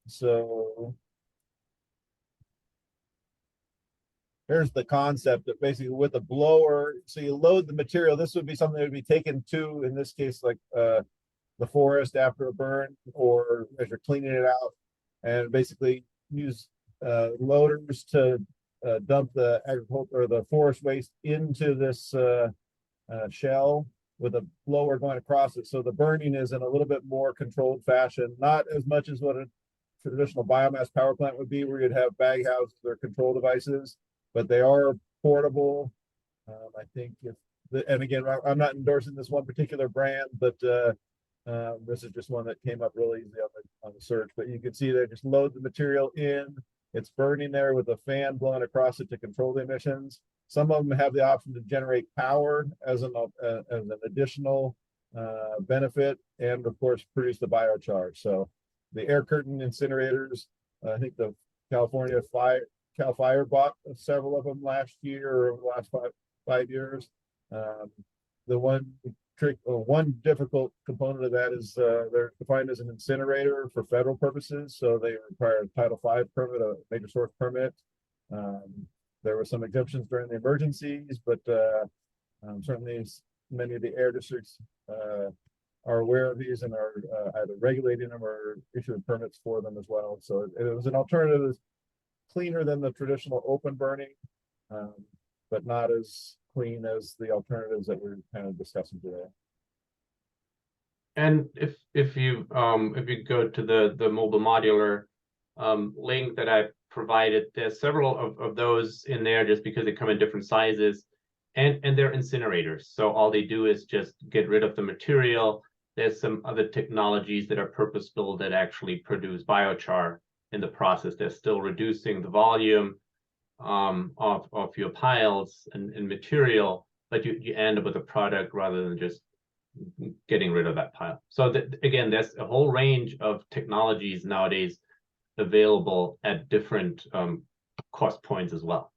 So here's the concept that basically with a blower, so you load the material. This would be something that would be taken to, in this case, like the forest after a burn, or as you're cleaning it out, and basically use loaders to dump the agriculture or the forest waste into this shell with a blower going across it. So the burning is in a little bit more controlled fashion, not as much as what a traditional biomass power plant would be, where you'd have bag houses or control devices, but they are portable. I think and again, I'm not endorsing this one particular brand, but this is just one that came up really easy on the search. But you can see they just load the material in. It's burning there with a fan blowing across it to control the emissions. Some of them have the option to generate power as an additional benefit, and of course produce the biochar. So the air curtain incinerators, I think the Cal Fire bought several of them last year or over the last five years. The one difficult component of that is they're defined as an incinerator for federal purposes, so they require a Title V permit, a major source permit. There were some exemptions during the emergencies, but certainly many of the air districts are aware of these and are either regulating them or issuing permits for them as well. So it was an alternative that's cleaner than the traditional open burning, but not as clean as the alternatives that we're kind of discussing today. And if you go to the mobile modular link that I provided, there's several of those in there just because they come in different sizes, and they're incinerators. So all they do is just get rid of the material. There's some other technologies that are purpose-built that actually produce biochar in the process. They're still reducing the volume of your piles and material, but you end up with a product rather than just getting rid of that pile. So again, there's a whole range of technologies nowadays available at different cost points as well.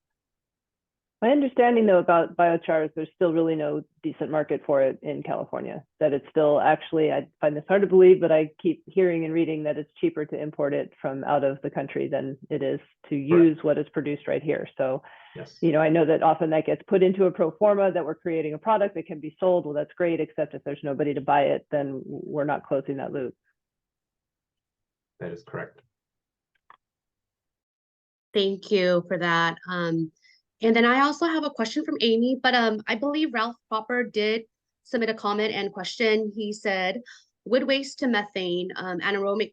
My understanding though about biochar is there's still really no decent market for it in California, that it's still actually, I find this hard to believe, but I keep hearing and reading that it's cheaper to import it from out of the country than it is to use what is produced right here. So, yes, you know, I know that often that gets put into a pro forma that we're creating a product that can be sold. Well, that's great, except if there's nobody to buy it, then we're not closing that loop. that is correct. Thank you for that. And then I also have a question from Amy, but I believe Ralph Popper did submit a comment and question. He said, wood waste to methane anaerobic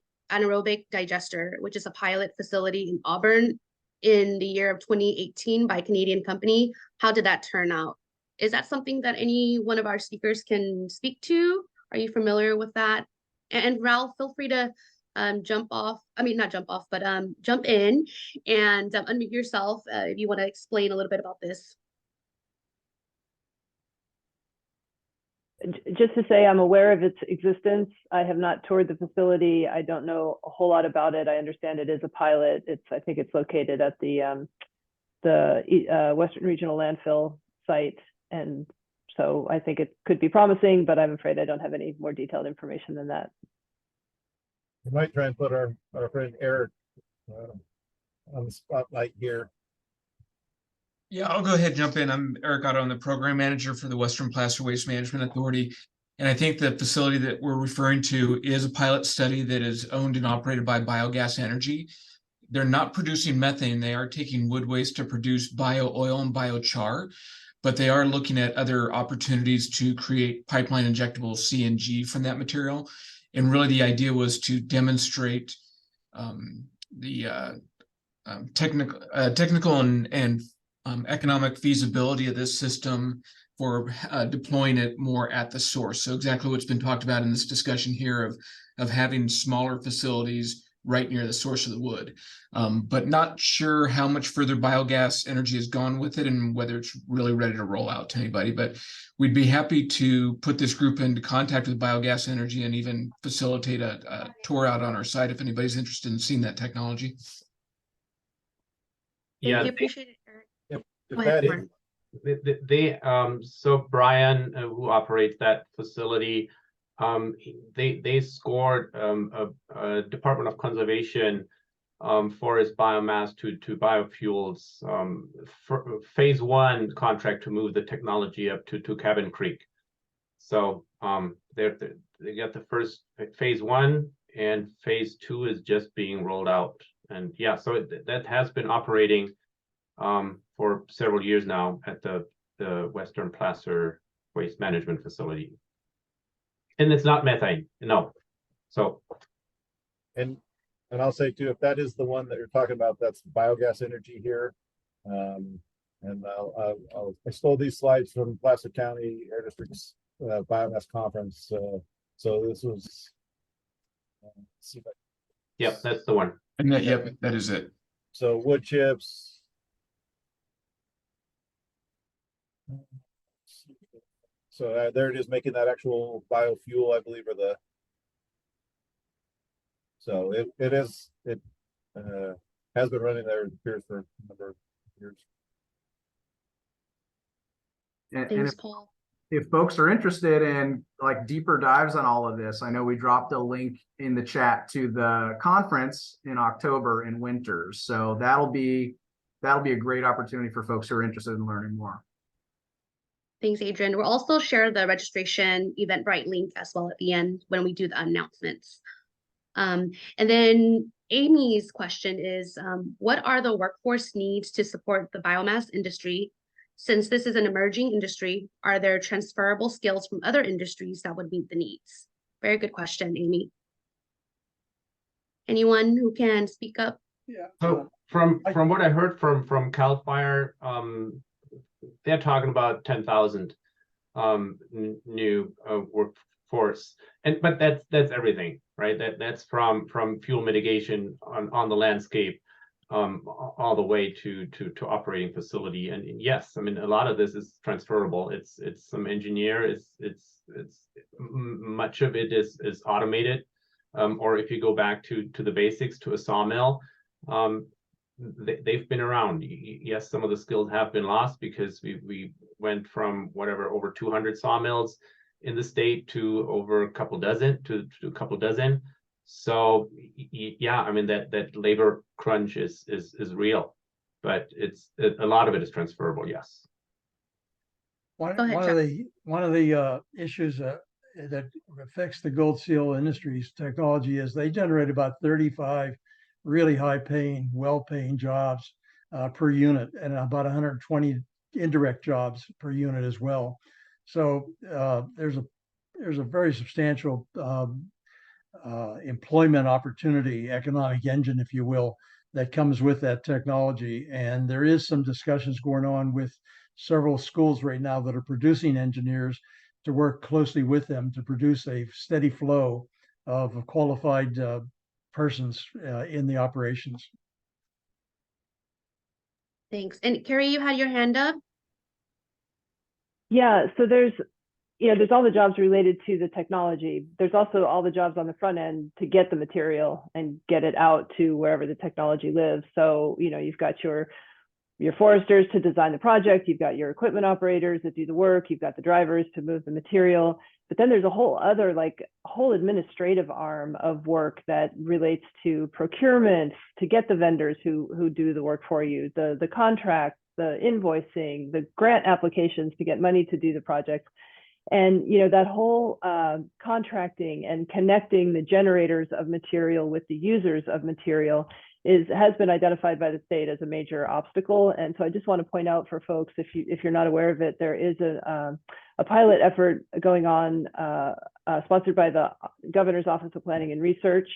digester, which is a pilot facility in Auburn in the year of 2018 by a Canadian company. How did that turn out? Is that something that any one of our speakers can speak to? Are you familiar with that? And Ralph, feel free to jump in and unmute yourself if you want to explain a little bit about this. Just to say, I'm aware of its existence. I have not toured the facility. I don't know a whole lot about it. I understand it is a pilot. I think it's located at the Western Regional Landfill site. And so I think it could be promising, but I'm afraid I don't have any more detailed information than that. We might try and put our friend Eric on the spotlight here. Yeah, I'll go ahead and jump in. I'm Eric Otto. I'm the program manager for the Western Placer Waste Management Authority. And I think the facility that we're referring to is a pilot study that is owned and operated by Biogas Energy. They're not producing methane. They are taking wood waste to produce bio oil and biochar, but they are looking at other opportunities to create pipeline injectable CNG from that material. And really the idea was to demonstrate the technical and economic feasibility of this system for deploying it more at the source. So exactly what's been talked about in this discussion here of having smaller facilities right near the source of the wood, but not sure how much further Biogas Energy has gone with it and whether it's really ready to roll out to anybody. But we'd be happy to put this group into contact with Biogas Energy and even facilitate a tour out on our site if anybody's interested in seeing that technology. Thank you, appreciate it, Eric. Yep. Go ahead, Mark. So Brian, who operates that facility, they scored a Department of Conservation forest biomass to biofuels phase 1 contract to move the technology up to Cabin Creek. So they got the first phase 1, and phase 2 is just being rolled out. And yeah, so that has been operating for several years now at the Western Placer Waste Management Facility. And it's not methane, no. So, and And I'll say too, if that is the one that you're talking about, that's biogas energy here. And I stole these slides from Placer County Air District's biomass conference. So this was. Let's see if I, Yep, that's the one. And that, yep, that is it. so wood chips. So there it is, making that actual biofuel, I believe, or the. So it has been running there, it appears, for a number of years. And Thanks, Paul. if folks are interested in like deeper dives on all of this, I know we dropped a link in the chat to the conference in October in Winters. So that'll be a great opportunity for folks who are interested in learning more. Thanks, Adrian. We'll also share the registration Eventbrite link as well at the end when we do the announcements. And then Amy's question is, what are the workforce needs to support the biomass industry? Since this is an emerging industry, are there transferable skills from other industries that would meet the needs? Very good question, Amy. Anyone who can speak up? Yeah. So from what I heard from CAL FIRE, they're talking about 10,000 new workforce, but that's everything, right? That's from fuel mitigation on the landscape, all the way to operating facility. And yes, I mean, a lot of this is transferable. It's some engineer, it's much of it is automated, or if you go back to the basics, to a sawmill, they've been around. Yes, some of the skills have been lost because we went from whatever over 200 sawmills in the state to over a couple dozen to a couple dozen. So yeah, I mean that labor crunch is real, but a lot of it is transferable. Yes. One Go ahead, of the issues that affects the Gold Seal Industries technology is they generate about 35 really high-paying, well-paying jobs per unit, and about 120 indirect jobs per unit as well. So there's a very substantial employment opportunity, economic engine, if you will, that comes with that technology. And there is some discussions going on with several schools right now that are producing engineers to work closely with them to produce a steady flow of qualified persons in the operations. Thanks. And Kerri, you had your hand up. Yeah, so there's all the jobs related to the technology. There's also all the jobs on the front end to get the material and get it out to wherever the technology lives. So, you've got your foresters to design the project, you've got your equipment operators that do the work, you've got the drivers to move the material, but then there's a whole other, whole administrative arm of work that relates to procurement, to get the vendors who do the work for you, the contracts, the invoicing, the grant applications to get money to do the project. And that whole contracting and connecting the generators of material with the users of material has been identified by the state as a major obstacle. And so I just want to point out for folks, if you're not aware of it, there is a pilot effort going on, sponsored by the Governor's Office of Planning and Research,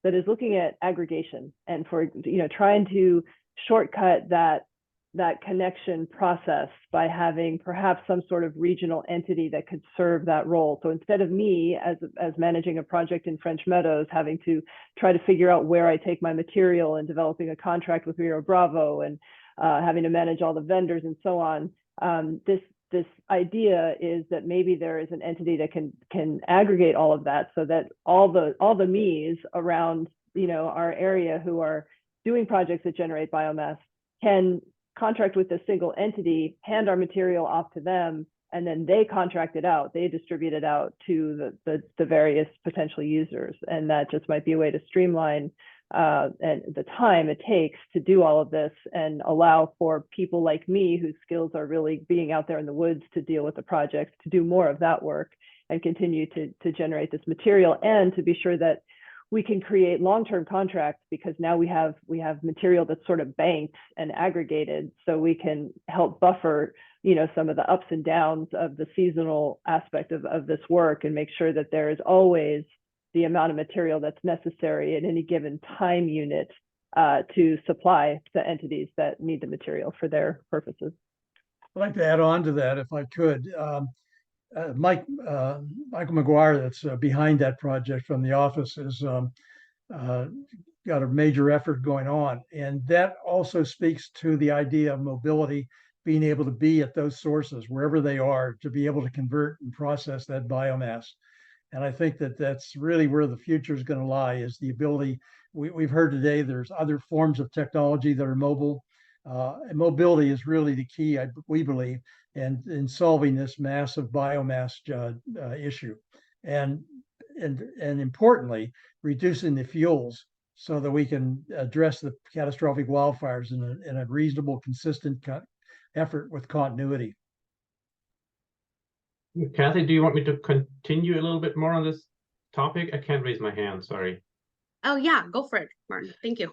that is looking at aggregation and for trying to shortcut that connection process by having perhaps some sort of regional entity that could serve that role. So instead of me as managing a project in French Meadows, having to try to figure out where I take my material and developing a contract with Rio Bravo and having to manage all the vendors and so on, this idea is that maybe there is an entity that can aggregate all of that, so that all the me's around our area who are doing projects that generate biomass can contract with a single entity, hand our material off to them, and then they contract it out, they distribute it out to the various potential users. And that just might be a way to streamline and the time it takes to do all of this and allow for people like me whose skills are really being out there in the woods to deal with the projects, to do more of that work and continue to generate this material, and to be sure that we can create long-term contracts, because now we have material that's sort of banked and aggregated, so we can help buffer some of the ups and downs of the seasonal aspect of this work, and make sure that there is always the amount of material that's necessary at any given time unit to supply the entities that need the material for their purposes. I'd like to add on to that if I could. Michael McGuire, that's behind that project from the office, has got a major effort going on. And that also speaks to the idea of mobility, being able to be at those sources, wherever they are, to be able to convert and process that biomass. And I think that that's really where the future is going to lie, is the ability. We've heard today there's other forms of technology that are mobile. And mobility is really the key, we believe, in solving this massive biomass issue. And importantly, reducing the fuels so that we can address the catastrophic wildfires in a reasonable, consistent effort with continuity. Kathy, do you want me to continue a little bit more on this topic? I can't raise my hand, sorry. Oh yeah, go for it, Martin. Thank you.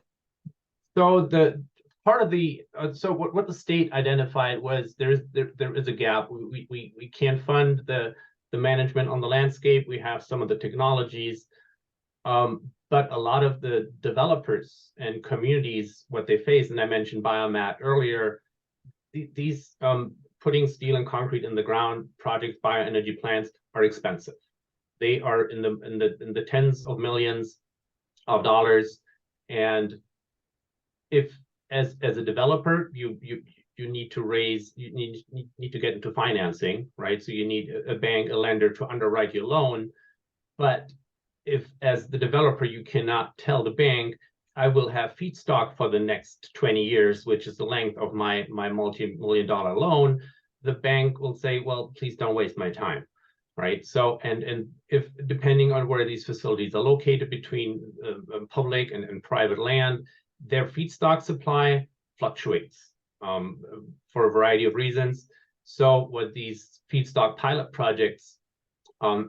So the part of the so what the state identified was there is a gap. We can't fund the management on the landscape. We have some of the technologies, but a lot of the developers and communities, what they face, and I mentioned biomass earlier, these putting steel and concrete in the ground projects, bioenergy plants are expensive. They are in the tens of millions of dollars, and if as a developer you need to raise, you need to get into financing, right? So you need a bank, a lender to underwrite your loan. But if as the developer you cannot tell the bank, I will have feedstock for the next 20 years, which is the length of my multi-million-dollar loan, the bank will say, well, please don't waste my time, right? So, and if depending on where these facilities are located between public and private land, their feedstock supply fluctuates for a variety of reasons. So what these feedstock pilot projects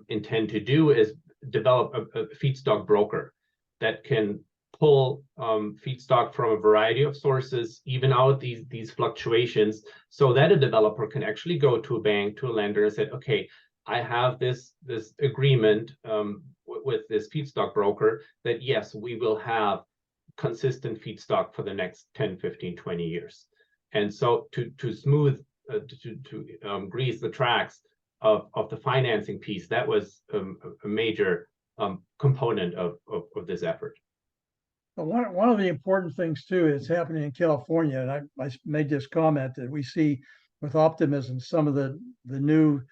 intend to do is develop a feedstock broker that can pull feedstock from a variety of sources, even out these fluctuations, so that a developer can actually go to a bank, to a lender, and say, okay, I have this agreement with this feedstock broker that yes, we will have consistent feedstock for the next 10, 15, 20 years. And so to smooth, to grease the tracks of the financing piece, that was a major component of this effort. One of the important things too is happening in California, and I made this comment that we see with optimism some of the new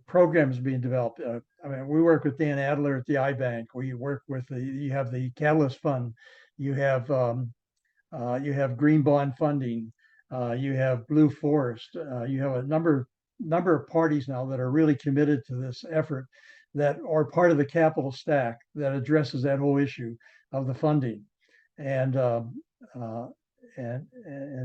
programs being developed. I mean, we work with Dan Adler at the iBank. We work with you have the Catalyst Fund, you have green bond funding, you have Blue Forest, you have a number of parties now that are really committed to this effort, that are part of the capital stack that addresses that whole issue of the funding, and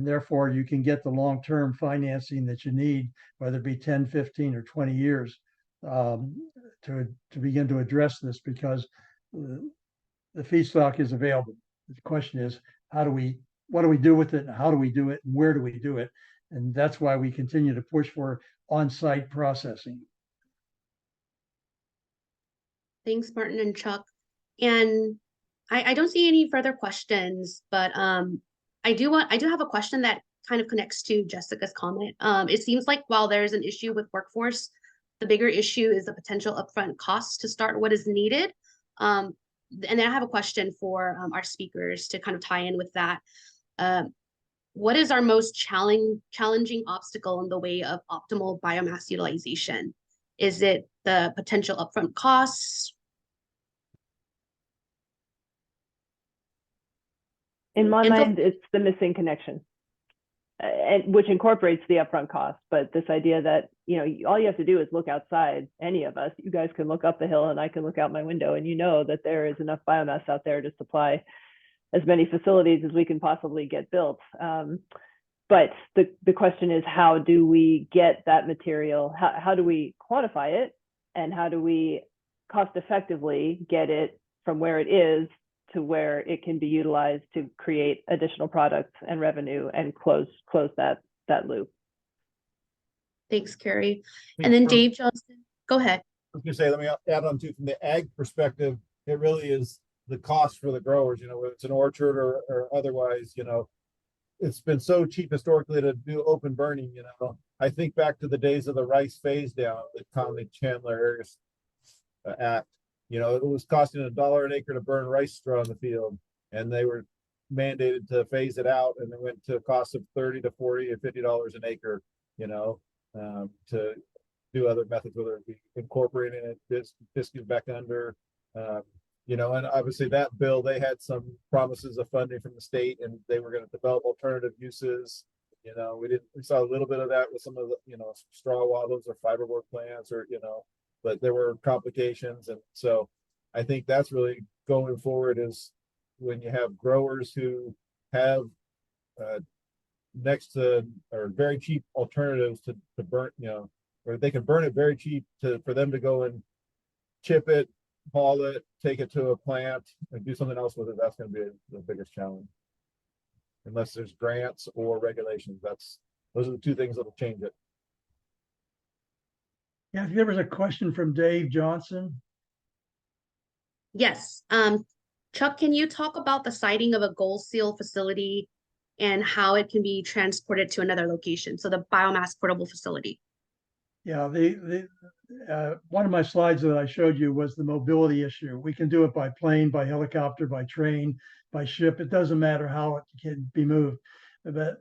therefore you can get the long-term financing that you need, whether it be 10, 15, or 20 years, to begin to address this, because the feedstock is available. The question is, what do we do with it, and how do we do it, and where do we do it? And that's why we continue to push for on-site processing. Thanks, Martin and Chuck. And I don't see any further questions, but I do have a question that kind of connects to Jessica's comment. It seems like while there's an issue with workforce, the bigger issue is the potential upfront costs to start what is needed. And then I have a question for our speakers to kind of tie in with that. What is our most challenging obstacle in the way of optimal biomass utilization? Is it the potential upfront costs? In my mind, it's the missing connection, which incorporates the upfront cost. But this idea that, you know, all you have to do is look outside, any of us, you guys can look up the hill and I can look out my window, and you know that there is enough biomass out there to supply as many facilities as we can possibly get built. But the question is, how do we get that material? How do we quantify it? And how do we cost effectively get it from where it is to where it can be utilized to create additional products and revenue and close that loop? Thanks, Kerri. And then Dave Johnson, go ahead. was gonna say, let me add on to, from the ag perspective, it really is the cost for the growers, whether it's an orchard or otherwise, it's been so cheap historically to do open burning, I think back to the days of the rice phase down, the Conley-Chandler Area Act. It was costing $1 an acre to burn rice straw in the field, and they were mandated to phase it out, and it went to a cost of $30 to $40 or $50 an acre, to do other methods, whether it be incorporating it, disking back under, and obviously that bill, they had some promises of funding from the state, and they were going to develop alternative uses. We saw a little bit of that with some of the, straw wattles or fiberboard plants, or, but there were complications. And so I think that's really going forward, is when you have growers who have next to or very cheap alternatives to burn, or they can burn it very cheap for them to go and chip it, haul it, take it to a plant, and do something else with it. That's going to be the biggest challenge, unless there's grants or regulations. Those are the two things that'll change it. Yeah, there was a question from Dave Johnson. Yes. Chuck, can you talk about the siting of a gold seal facility and how it can be transported to another location? So the biomass portable facility. Yeah, one of my slides that I showed you was the mobility issue. We can do it by plane, by helicopter, by train, by ship. It doesn't matter how it can be moved. But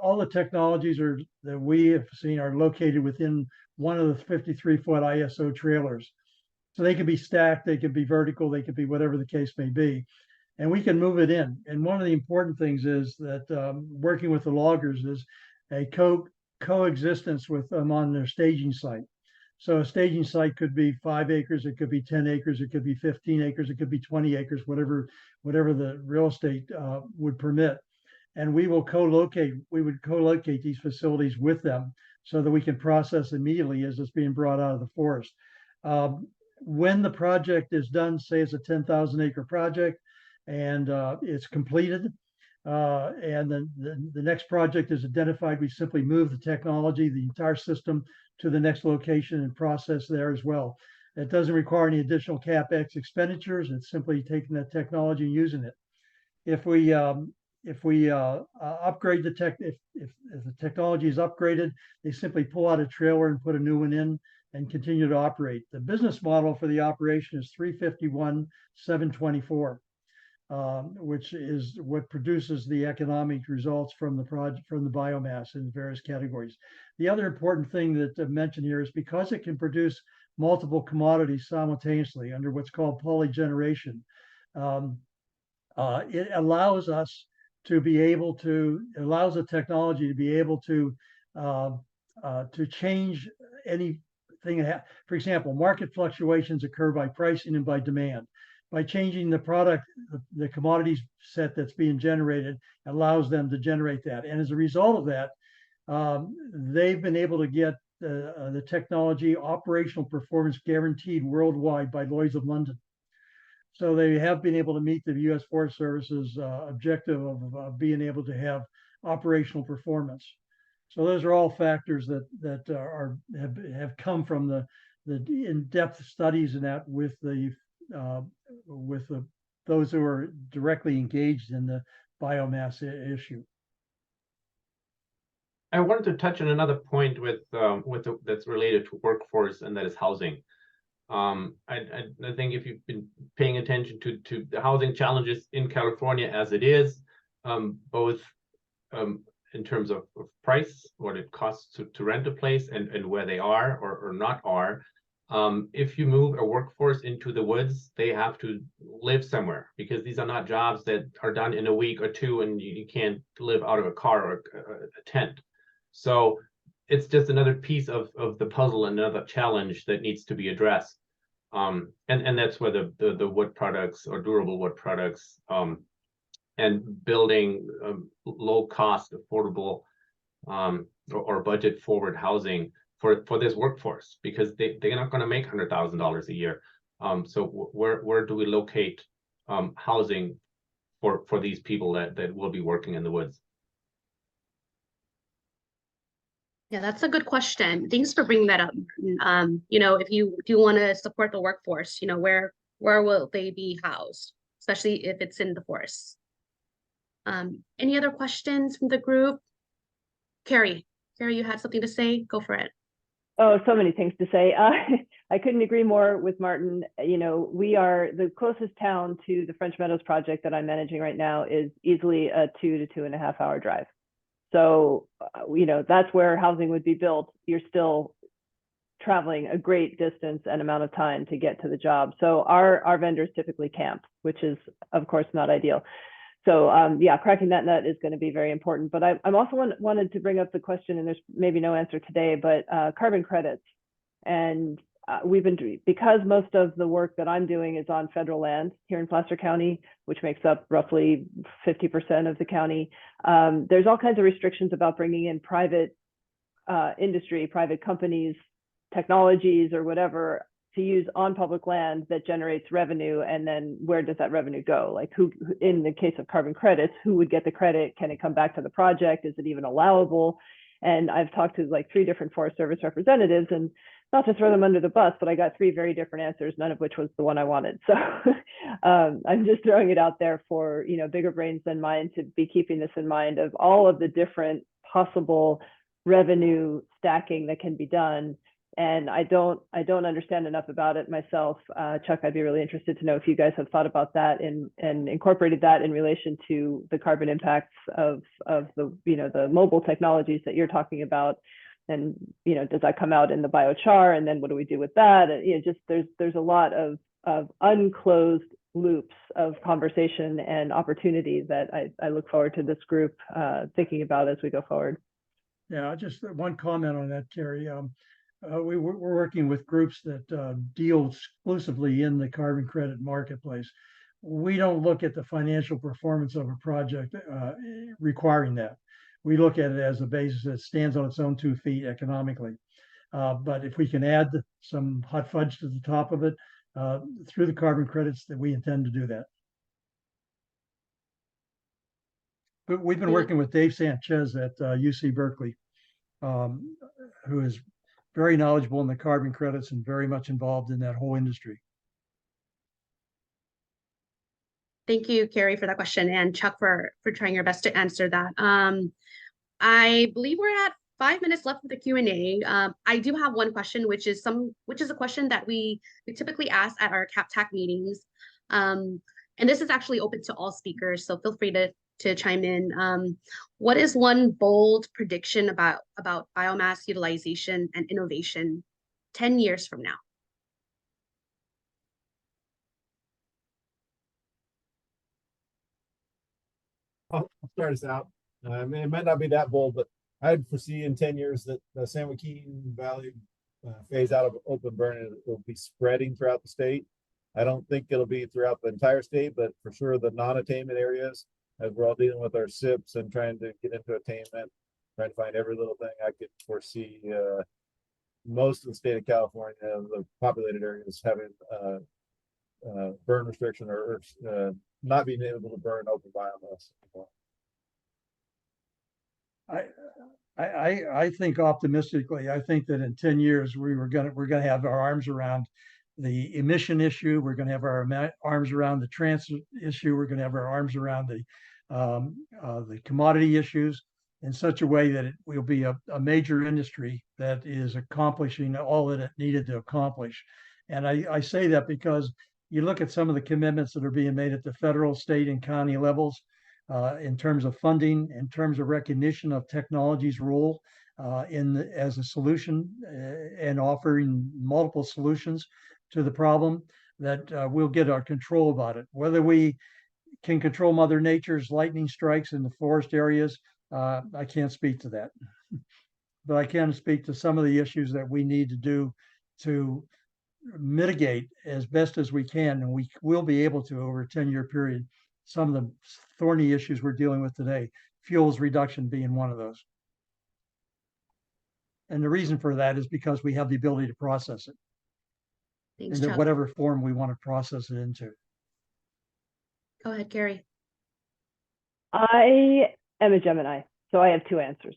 all the technologies that we have seen are located within one of the 53-foot ISO trailers. So they can be stacked, they can be vertical, they can be whatever the case may be. And we can move it in. And one of the important things is that working with the loggers is a coexistence with them on their staging site. So a staging site could be 5 acres, it could be 10 acres, it could be 15 acres, it could be 20 acres, whatever the real estate would permit. And we would co-locate these facilities with them so that we can process immediately as it's being brought out of the forest. When the project is done, say it's a 10,000 acre project and it's completed, and then the next project is identified, we simply move the technology, the entire system, to the next location and process there as well. It doesn't require any additional CapEx expenditures. It's simply taking that technology and using it. If we upgrade the tech, if the technology is upgraded, they simply pull out a trailer and put a new one in and continue to operate. The business model for the operation is 351-724. Which is what produces the economic results from the project, from the biomass in various categories. The other important thing that I mentioned here is because it can produce multiple commodities simultaneously under what's called polygeneration, it allows us to be able to, allows the technology to be able to change anything. For example, market fluctuations occur by pricing and by demand. By changing the product, the commodities set that's being generated allows them to generate that. And as a result of that, they've been able to get the technology operational performance guaranteed worldwide by Lloyd's of London. So they have been able to meet the U.S. Forest Service's objective of being able to have operational performance. So those are all factors that have come from the in-depth studies in that with those who are directly engaged in the biomass issue. I wanted to touch on another point that's related to workforce, and that is housing. I think if you've been paying attention to the housing challenges in California as it is, both in terms of price, what it costs to rent a place, and where they are or not are. If you move a workforce into the woods, they have to live somewhere, because these are not jobs that are done in a week or two and you can't live out of a car or a tent. So it's just another piece of the puzzle, another challenge that needs to be addressed. And that's where the wood products or durable wood products and building low cost, affordable or budget forward housing for this workforce, because they're not going to make $100,000 a year. So where do we locate housing for these people that will be working in the woods? Yeah, that's a good question. Thanks for bringing that up. You know, if you want to support the workforce, you know, where will they be housed, especially if it's in the forest? Any other questions from the group? Kerri, you had something to say? Go for it. Oh, so many things to say. I couldn't agree more with Martin. You know, we are the closest town to the French Meadows project that I'm managing right now is easily a 2 to 2.5 hour drive. So, you know, that's where housing would be built. You're still traveling a great distance and amount of time to get to the job. So our vendors typically camp, which is of course not ideal. So yeah, cracking that nut is going to be very important. But I'm also wanted to bring up the question, and there's maybe no answer today, but carbon credits. And we've been doing, because most of the work that I'm doing is on federal land here in Placer County, which makes up roughly 50% of the county. There's all kinds of restrictions about bringing in private industry, private companies, technologies or whatever to use on public land that generates revenue. And then where does that revenue go? Like who, in the case of carbon credits, who would get the credit? Can it come back to the project? Is it even allowable? And I've talked to like 3 different Forest Service representatives, and not to throw them under the bus, but I got 3 very different answers, none of which was the one I wanted. So I'm just throwing it out there for, you know, bigger brains than mine to be keeping this in mind of all of the different possible revenue stacking that can be done. And I don't understand enough about it myself. Chuck, I'd be really interested to know if you guys have thought about that and incorporated that in relation to the carbon impacts of the, you know, the mobile technologies that you're talking about. And, you know, does that come out in the biochar? And then what do we do with that? And, you know, just there's a lot of unclosed loops of conversation and opportunity that I look forward to this group thinking about as we go forward. Yeah, just one comment on that, Kerri. We're working with groups that deal exclusively in the carbon credit marketplace. We don't look at the financial performance of a project requiring that. We look at it as a basis that stands on its own 2 feet economically. But if we can add some hot fudge to the top of it through the carbon credits, that we intend to do that. But we've been working with Dave Sanchez at UC Berkeley, who is very knowledgeable in the carbon credits and very much involved in that whole industry. Thank you, Kerri, for that question, and Chuck for trying your best to answer that. I believe we're at 5 minutes left of the Q&A. I do have one question, which is a question that we typically ask at our CAPTAC meetings. And this is actually open to all speakers, so feel free to chime in. What is one bold prediction about biomass utilization and innovation 10 years from now? I'll start us out. I mean, it might not be that bold, but I'd foresee in 10 years that the San Joaquin Valley phase out of open burn will be spreading throughout the state. I don't think it'll be throughout the entire state, but for sure the non-attainment areas, as we're all dealing with our SIPs and trying to get into attainment, trying to find every little thing, I could foresee most of the state of California, the populated areas, having burn restriction or not being able to burn open biomass anymore. I think optimistically. I think that in 10 years we're gonna have our arms around the emission issue. We're gonna have our arms around the transit issue. We're gonna have our arms around the commodity issues in such a way that it will be a major industry that is accomplishing all that it needed to accomplish. And I say that because you look at some of the commitments that are being made at the federal, state, and county levels. In terms of funding, in terms of recognition of technology's role as a solution and offering multiple solutions to the problem, that we'll get our control about it. Whether we can control Mother Nature's lightning strikes in the forest areas, I can't speak to that. But I can speak to some of the issues that we need to do to mitigate as best as we can, and we will be able to over a 10-year period. Some of the thorny issues we're dealing with today, fuels reduction being one of those. And the reason for that is because we have the ability to process it. Thanks, into Chuck. whatever form we want to process it into. Go ahead, Kerri. I am a Gemini, so I have 2 answers.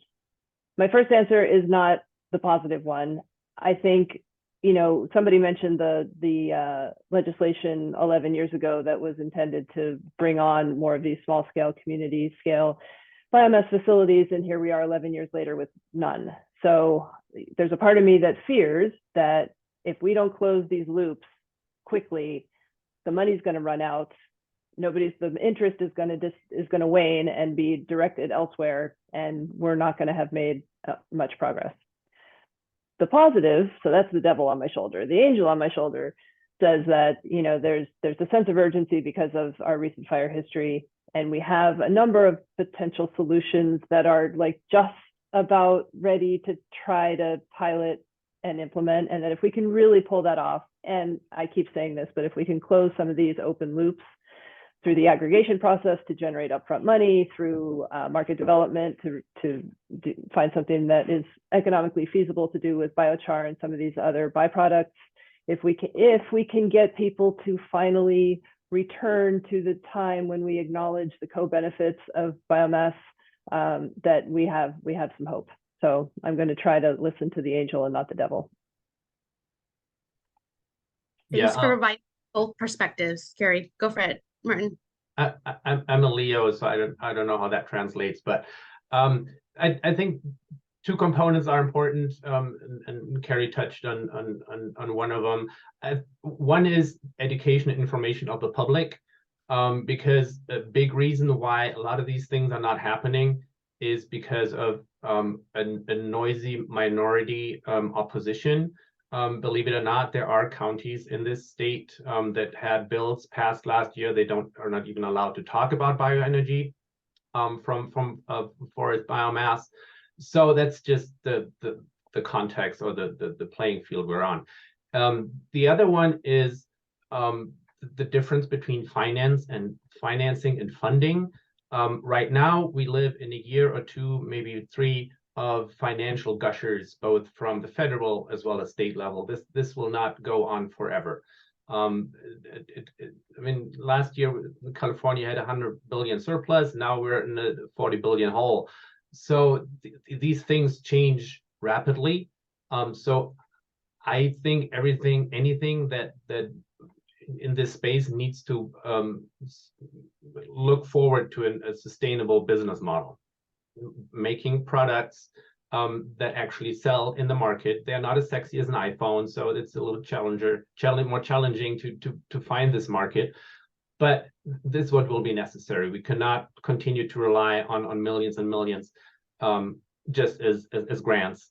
my first answer is not the positive one. I think, you know, somebody mentioned the legislation 11 years ago that was intended to bring on more of these small scale, community scale biomass facilities, and here we are 11 years later with none. So there's a part of me that fears that if we don't close these loops quickly, the money's going to run out. The interest is going to wane and be directed elsewhere, and we're not going to have made much progress. The positive, so that's the devil on my shoulder. The angel on my shoulder says that, you know, there's a sense of urgency because of our recent fire history, and we have a number of potential solutions that are like just about ready to try to pilot and implement, and that if we can really pull that off, and I keep saying this, but if we can close some of these open loops through the aggregation process to generate upfront money, through market development to find something that is economically feasible to do with biochar and some of these other byproducts, if we can get people to finally return to the time when we acknowledge the co-benefits of biomass, that we have some hope. So I'm going to try to listen to the angel and not the devil. Thanks for providing both perspectives, Kerri. Go for it, Martin. I'm a Leo, so I don't know how that translates, but I think two components are important, and Kerri touched on one of them. One is education and information of the public, because a big reason why a lot of these things are not happening is because of a noisy minority opposition. Believe it or not, there are counties in this state that had bills passed last year. They are not even allowed to talk about bioenergy from forest biomass. So that's just the context or the playing field we're on. The other one is the difference between financing and funding. Right now, we live in a year or two, maybe 3, of financial gushers, both from the federal as well as state level. This will not go on forever. I mean, last year California had 100 billion surplus. Now we're in a 40 billion hole. So these things change rapidly. So I think anything that in this space needs to look forward to a sustainable business model, making products that actually sell in the market. They're not as sexy as an iPhone, so it's a little more challenging to find this market. But this is what will be necessary. We cannot continue to rely on millions and millions just as grants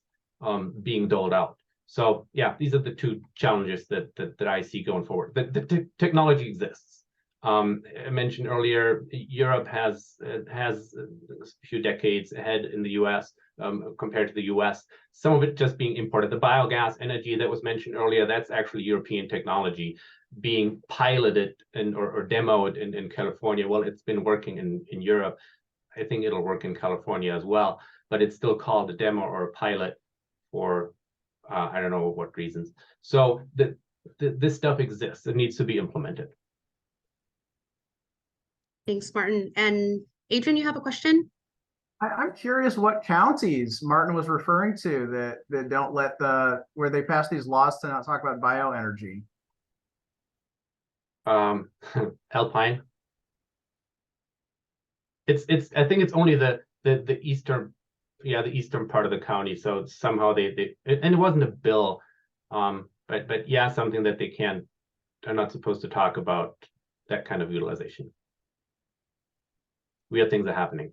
being doled out. So yeah, these are the two challenges that I see going forward. The technology exists. I mentioned earlier, Europe has a few decades ahead in the US compared to the US. Some of it just being imported. The biogas energy that was mentioned earlier, that's actually European technology being piloted or demoed in California. Well, it's been working in Europe. I think it'll work in California as well, but it's still called a demo or a pilot for I don't know what reasons. So this stuff exists. It needs to be implemented. Thanks, Martin. And Adrian, you have a question? I'm curious what counties Martin was referring to that don't let where they pass these laws to not talk about bioenergy. Alpine. I think it's only the eastern, the eastern part of the county. So somehow and it wasn't a bill, but yeah, something that they're not supposed to talk about that kind of utilization. Weird things are happening.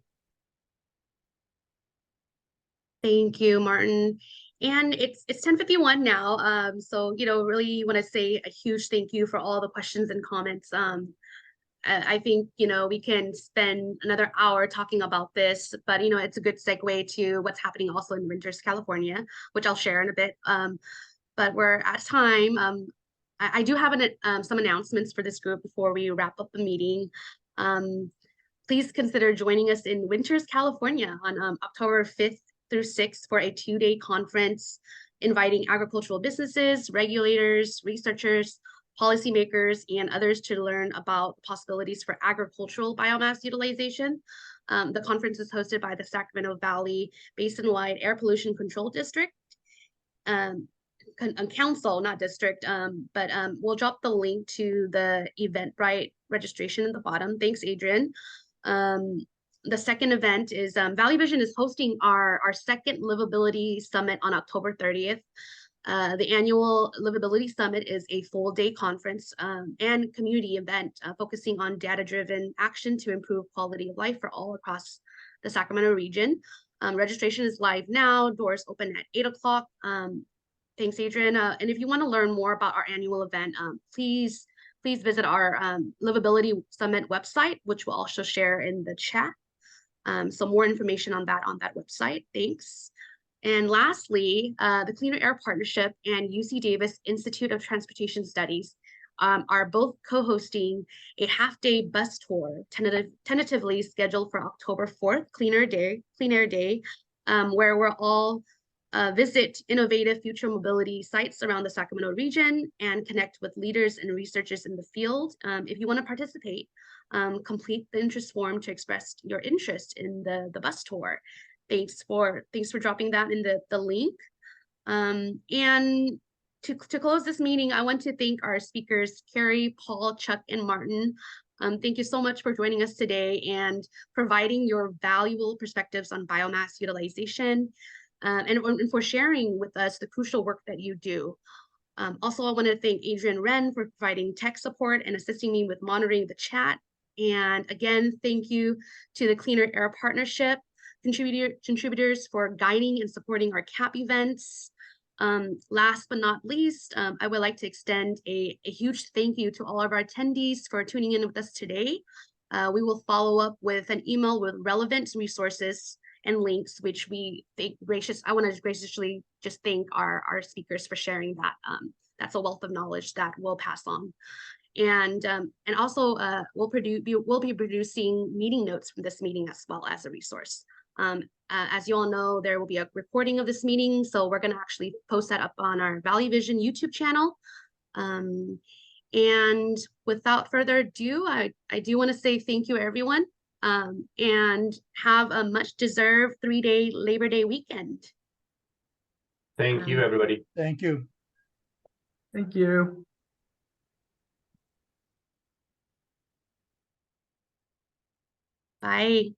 Thank you, Martin. And it's 10:51 now. So, really want to say a huge thank you for all the questions and comments. I think, we can spend another hour talking about this, but, it's a good segue to what's happening also in Winters, California, which I'll share in a bit. But we're at time. I do have some announcements for this group before we wrap up the meeting. Please consider joining us in Winters, California on October 5th through 6th for a 2-day conference inviting agricultural businesses, regulators, researchers, policymakers, and others to learn about possibilities for agricultural biomass utilization. The conference is hosted by the Sacramento Valley Basin-wide Air Pollution Control District. Council, not district, but we'll drop the link to the Eventbrite registration at the bottom. Thanks, Adrian. The second event is Valley Vision is hosting our second Livability Summit on October 30th. The annual Livability Summit is a full-day conference and community event focusing on data-driven action to improve quality of life for all across the Sacramento region. Registration is live now. Doors open at 8 o'clock. Thanks, Adrian. And if you want to learn more about our annual event, please visit our Livability Summit website, which we'll also share in the chat. So more information on that website. Thanks. And lastly, the Cleaner Air Partnership and UC Davis Institute of Transportation Studies are both co-hosting a half-day bus tour, tentatively scheduled for October 4th, Clean Air Day, where we're all visit innovative future mobility sites around the Sacramento region and connect with leaders and researchers in the field. If you want to participate, complete the interest form to express your interest in the bus tour. Thanks for dropping that in the link. And to close this meeting, I want to thank our speakers, Kerri, Paul, Chuck, and Martin. Thank you so much for joining us today and providing your valuable perspectives on biomass utilization and for sharing with us the crucial work that you do. Also, I want to thank Adrian Wren for providing tech support and assisting me with monitoring the chat. And again, thank you to the Cleaner Air Partnership contributors for guiding and supporting our CAP events. Last but not least, I would like to extend a huge thank you to all of our attendees for tuning in with us today. We will follow up with an email with relevant resources and links, which we think I want to graciously just thank our speakers for sharing that. That's a wealth of knowledge that we'll pass on. And also we'll be producing meeting notes from this meeting as well as a resource. As you all know, there will be a recording of this meeting, so we're going to actually post that up on our Valley Vision YouTube channel. And without further ado, I do want to say thank you, everyone, and have a much-deserved 3-day Labor Day weekend. Thank you, everybody. Thank you. Thank you. Bye.